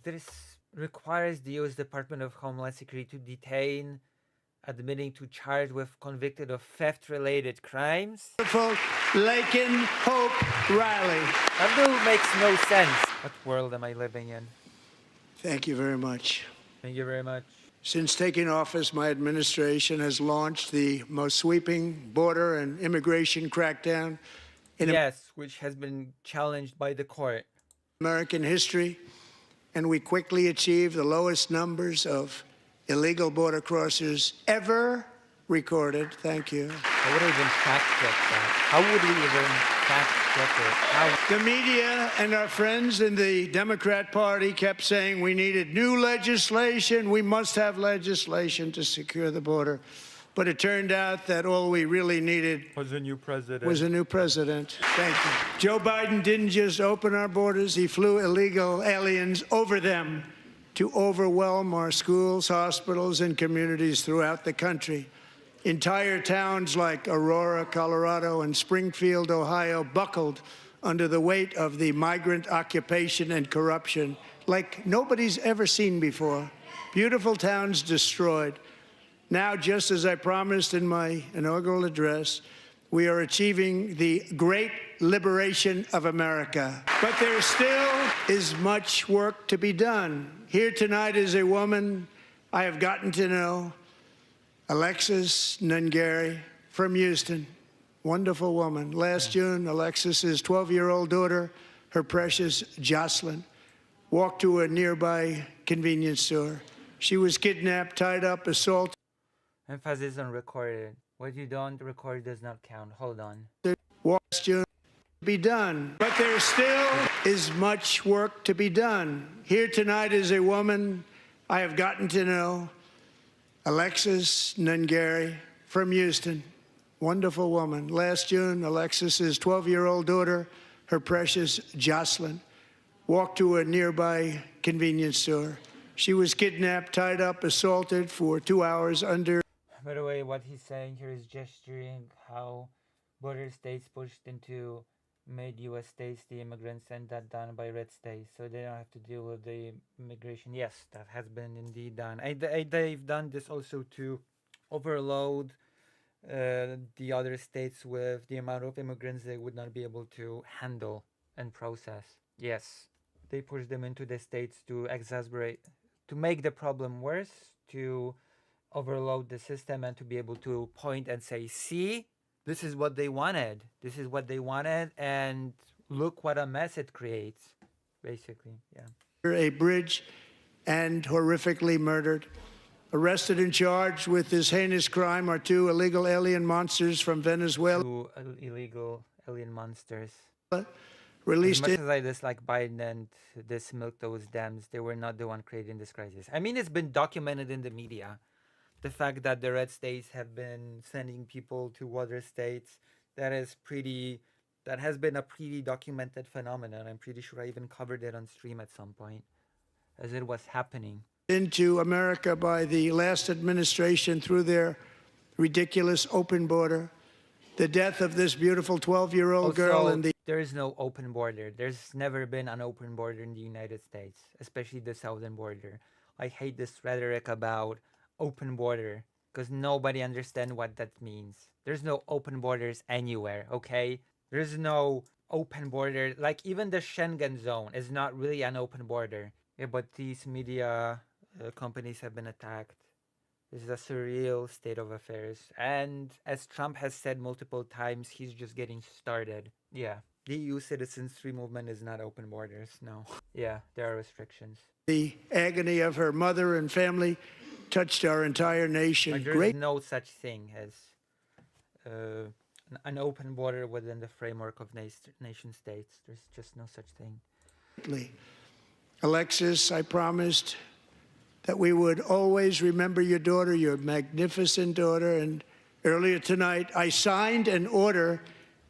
This requires the U.S. Department of Homeland Security to detain, admitting to charge with convicted of theft-related crimes. Laken Hope Riley. That bill makes no sense. What world am I living in? Thank you very much. Thank you very much. Since taking office, my administration has launched the most sweeping border and immigration crackdown in which has been challenged by the court. American history, and we quickly achieved the lowest numbers of illegal border crossers ever recorded. Thank you. How would I even fact-check that? How would we even fact-check it? How? The media and our friends in the Democrat Party kept saying we needed new legislation. We must have legislation to secure the border. But it turned out that all we really needed Was a new president. was a new president. Thank you. Joe Biden didn't just open our borders, he flew illegal aliens over them to overwhelm our schools, hospitals, and communities throughout the country. Entire towns like Aurora, Colorado, and Springfield, Ohio, buckled under the weight of the migrant occupation and corruption like nobody's ever seen before. Beautiful towns destroyed. Now, just as I promised in my inaugural address, we are achieving the great liberation of America. But there still is much work to be done. Here tonight is a woman I have gotten to know, Alexis Nungari from Houston. Wonderful woman. Last June, Alexis's 12-year-old daughter, her precious Jocelyn, walked to a nearby convenience store. She was kidnapped, tied up, assaulted. Emphasis on recorded. What you don't record does not count. Hold on. Last June be done. But there still is much work to be done. Here tonight is a woman I have gotten to know, Alexis Nungari from Houston. Wonderful woman. Last June, Alexis's 12-year-old daughter, her precious Jocelyn, walked to a nearby convenience store. She was kidnapped, tied up, assaulted for 2 hours under. By the way, what he's saying here is gesturing how border states pushed into made U.S. states the immigrants and that done by red states, so they don't have to deal with the immigration. Yes, that has been indeed done. They've done this also to overload the other states with the amount of immigrants they would not be able to handle and process. Yes, they push them into the states to exacerbate, to make the problem worse, to overload the system, and to be able to point and say, see, this is what they wanted. This is what they wanted, and look what a mess it creates, basically. Yeah. A bridge and horrifically murdered. Arrested and charged with this heinous crime are two illegal alien monsters from Venezuela. Two illegal alien monsters. Released As much in as I dislike Biden and this milk those dams, they were not the one creating this crisis. I mean, it's been documented in the media. The fact that the red states have been sending people to other states, that has been a pretty documented phenomenon. I'm pretty sure I even covered it on stream at some point as it was happening. Into America by the last administration through their ridiculous open border. The death of this beautiful 12-year-old girl in the... There is no open border. There's never been an open border in the United States, especially the southern border. I hate this rhetoric about open border because nobody understands what that means. There's no open borders anywhere, okay? There's no open border. Like, even the Schengen zone is not really an open border. Yeah, but these media companies have been attacked. This is a surreal state of affairs. And as Trump has said multiple times, he's just getting started. Yeah, the EU Citizens' movement is not open borders, no. Yeah, there are restrictions. The agony of her mother and family touched our entire nation. Like, there's no such thing as an open border within the framework of nation states. There's just no such thing. Alexis, I promised that we would always remember your daughter, your magnificent daughter, and earlier tonight I signed an order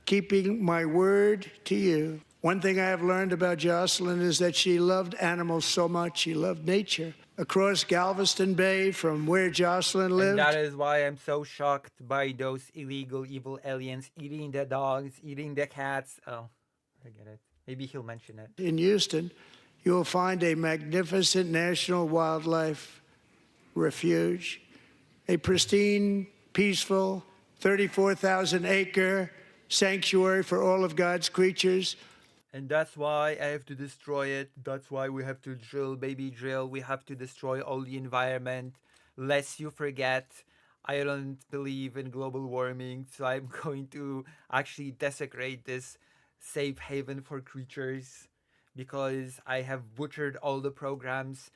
keeping my word to you. One thing I have learned about Jocelyn is that she loved animals so much. She loved nature. Across Galveston Bay from where Jocelyn lived. And that is why I'm so shocked by those illegal, evil aliens eating the dogs, eating the cats. Oh, forget it. Maybe he'll mention it. In Houston, you will find a magnificent national wildlife refuge, a pristine, peaceful, 34,000-acre sanctuary for all of God's creatures. And that's why I have to destroy it. That's why we have to drill, baby drill. We have to destroy all the environment. Lest you forget, I don't believe in global warming. So I'm going to actually desecrate this safe haven for creatures, because I have butchered all the programs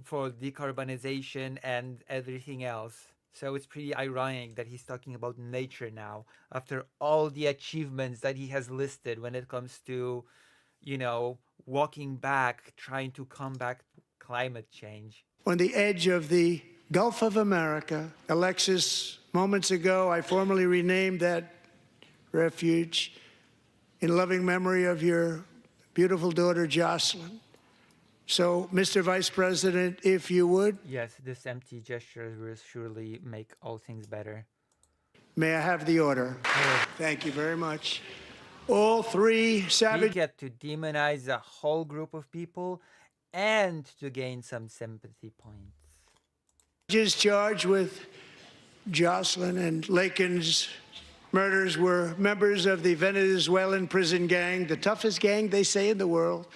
for decarbonization and everything else. So it's pretty ironic that he's talking about nature now, after all the achievements that he has listed when it comes to, you know, walking back, trying to combat climate change. On the edge of the Gulf of America, Alexis Moments ago, I formally renamed that refuge in loving memory of your beautiful daughter, Jocelyn. So, Mr. Vice President, if you would. Yes, this empty gesture will surely make all things better. May I have the order? Thank you very much. All three We savage get to demonize a whole group of people and to gain some sympathy points. charged with Jocelyn and Lakin's murders were members of the Venezuelan prison gang, the toughest gang, they say, in the world,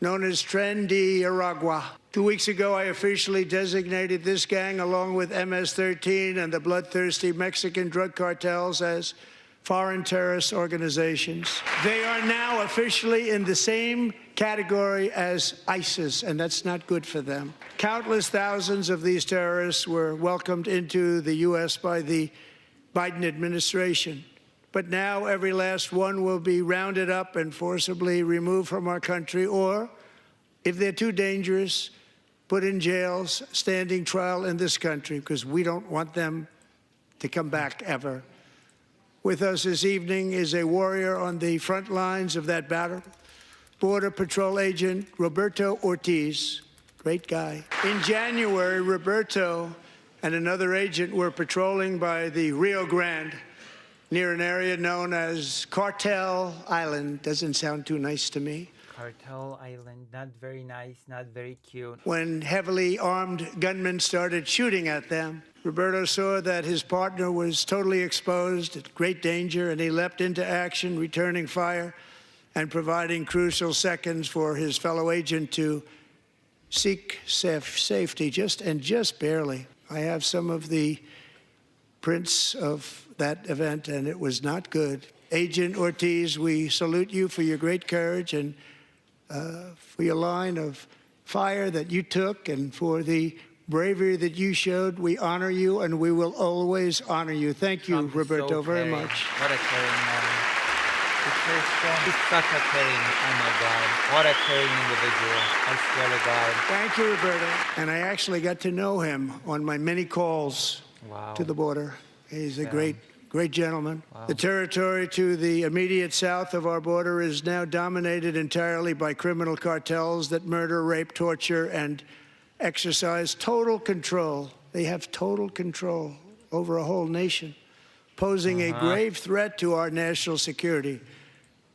known as Tren de Aragua. 2 weeks ago, I officially designated this gang, along with MS-13 and the bloodthirsty Mexican drug cartels, as foreign terrorist organizations. They are now officially in the same category as ISIS, and that's not good for them. Countless thousands of these terrorists were welcomed into the U.S. by the Biden administration. But now every last one will be rounded up and forcibly removed from our country, or, if they're too dangerous, put in jails, standing trial in this country, because we don't want them to come back ever. With us this evening is a warrior on the front lines of that battle, Border Patrol Agent Roberto Ortiz. Great guy. In January, Roberto and another agent were patrolling by the Rio Grande, near an area known as Cartel Island. Doesn't sound too nice to me. Cartel Island, not very nice, not very cute. When heavily armed gunmen started shooting at them, Roberto saw that his partner was totally exposed, at great danger, and he leapt into action, returning fire and providing crucial seconds for his fellow agent to seek safety, just barely. I have some of the prints of that event, and it was not good. Agent Ortiz, we salute you for your great courage and for your line of fire that you took and for the bravery that you showed. We honor you, and we will always honor you. Thank you, Trump is Roberto, so very caring. much. What a caring man. He's such a caring, oh my God. What a caring individual. I swear to God. Thank you, Roberto. And I actually got to know him on my many calls Wow. to the border. He's a great gentleman. Wow. The territory to the immediate south of our border is now dominated entirely by criminal cartels that murder, rape, torture, and exercise total control. They have total control over a whole nation, posing a grave threat to our national security.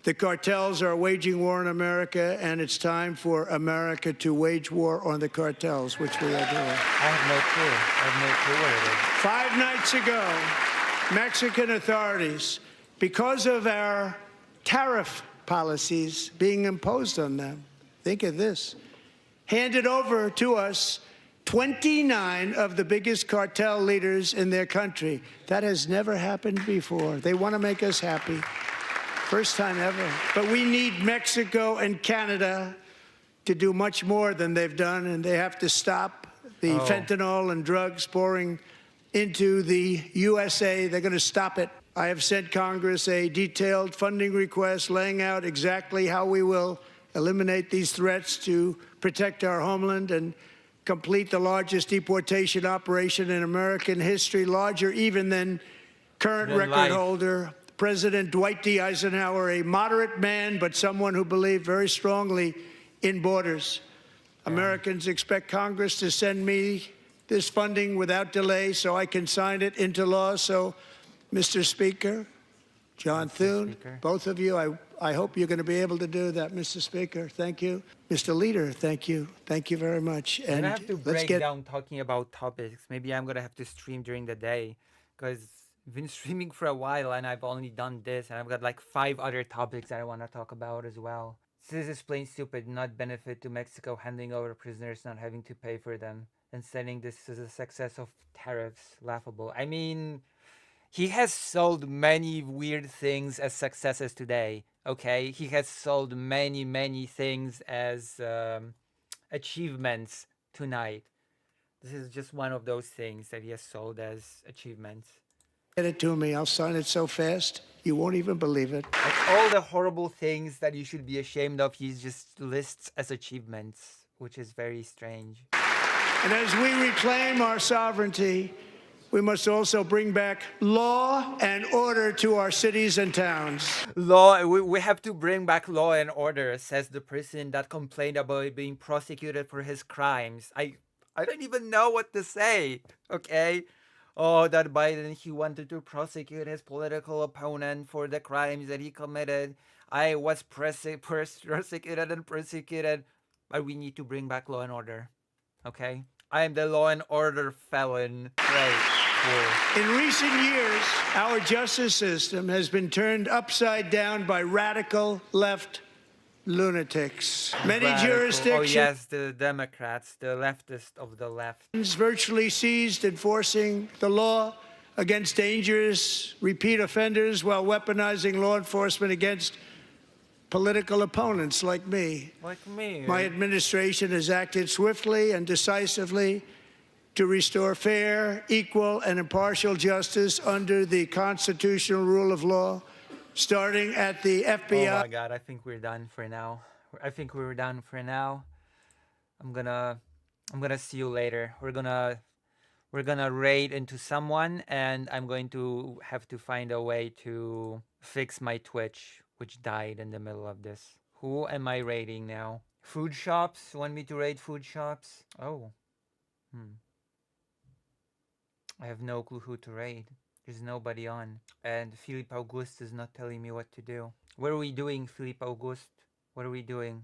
The cartels are waging war in America, and it's time for America to wage war on the cartels, which we are doing. I have no clue. I have no clue what it is. 5 nights ago, Mexican authorities, because of our tariff policies being imposed on them, think of this, handed over to us 29 of the biggest cartel leaders in their country. That has never happened before. They want to make us happy. First time ever. But we need Mexico and Canada to do much more than they've done, and they have to stop the fentanyl and drugs pouring into the USA. They're going to stop it. I have sent Congress a detailed funding request laying out exactly how we will eliminate these threats to protect our homeland and complete the largest deportation operation in American history, larger even than current record holder President Dwight D. Eisenhower, a moderate man, but someone who believed very strongly in borders. Americans expect Congress to send me this funding without delay so I can sign it into law. So, Mr. Speaker, John Thune, both of you, I hope you're going to be able to do that, Mr. Speaker. Thank you. Mr. Leader, thank you. Thank you very much. And I have to break down talking about topics. Maybe I'm going to have to stream during the day because I've been streaming for a while and I've only done this and I've got like 5 other topics that I want to talk about as well. This is plain stupid, not benefit to Mexico handing over prisoners, not having to pay for them, and saying this is a success of tariffs. Laughable. I mean, he has sold many weird things as successes today, okay? He has sold many, many things as achievements tonight. This is just one of those things that he has sold as achievements. Get it to me. I'll sign it so fast, you won't even believe it. Like all the horrible things that you should be ashamed of, he just lists as achievements, which is very strange. And as we reclaim our sovereignty, we must also bring back law and order to our cities and towns. We have to bring back law and order, says the person that complained about being prosecuted for his crimes. I don't even know what to say, okay? Oh, that Biden, he wanted to prosecute his political opponent for the crimes that he committed. I was prosecuted and persecuted, but we need to bring back law and order, okay? I am the law and order felon. Right, cool. In recent years, our justice system has been turned upside down by radical left lunatics. Many Radical. jurisdictions Oh yes, the Democrats, the leftist of the left. virtually ceased enforcing the law against dangerous repeat offenders while weaponizing law enforcement against political opponents like me. Like me. My administration has acted swiftly and decisively to restore fair, equal, and impartial justice under the constitutional rule of law, starting at the FBI. Oh my god, I think we're done for now. I think we're done for now. I'm gonna see you later. We're gonna raid into someone, and I'm going to have to find a way to fix my Twitch, which died in the middle of this. Who am I raiding now? Food shops? Want me to raid food shops? Oh. I have no clue who to raid. There's nobody on. And Philippe Auguste is not telling me what to do. What are we doing, Philippe Auguste? What are we doing?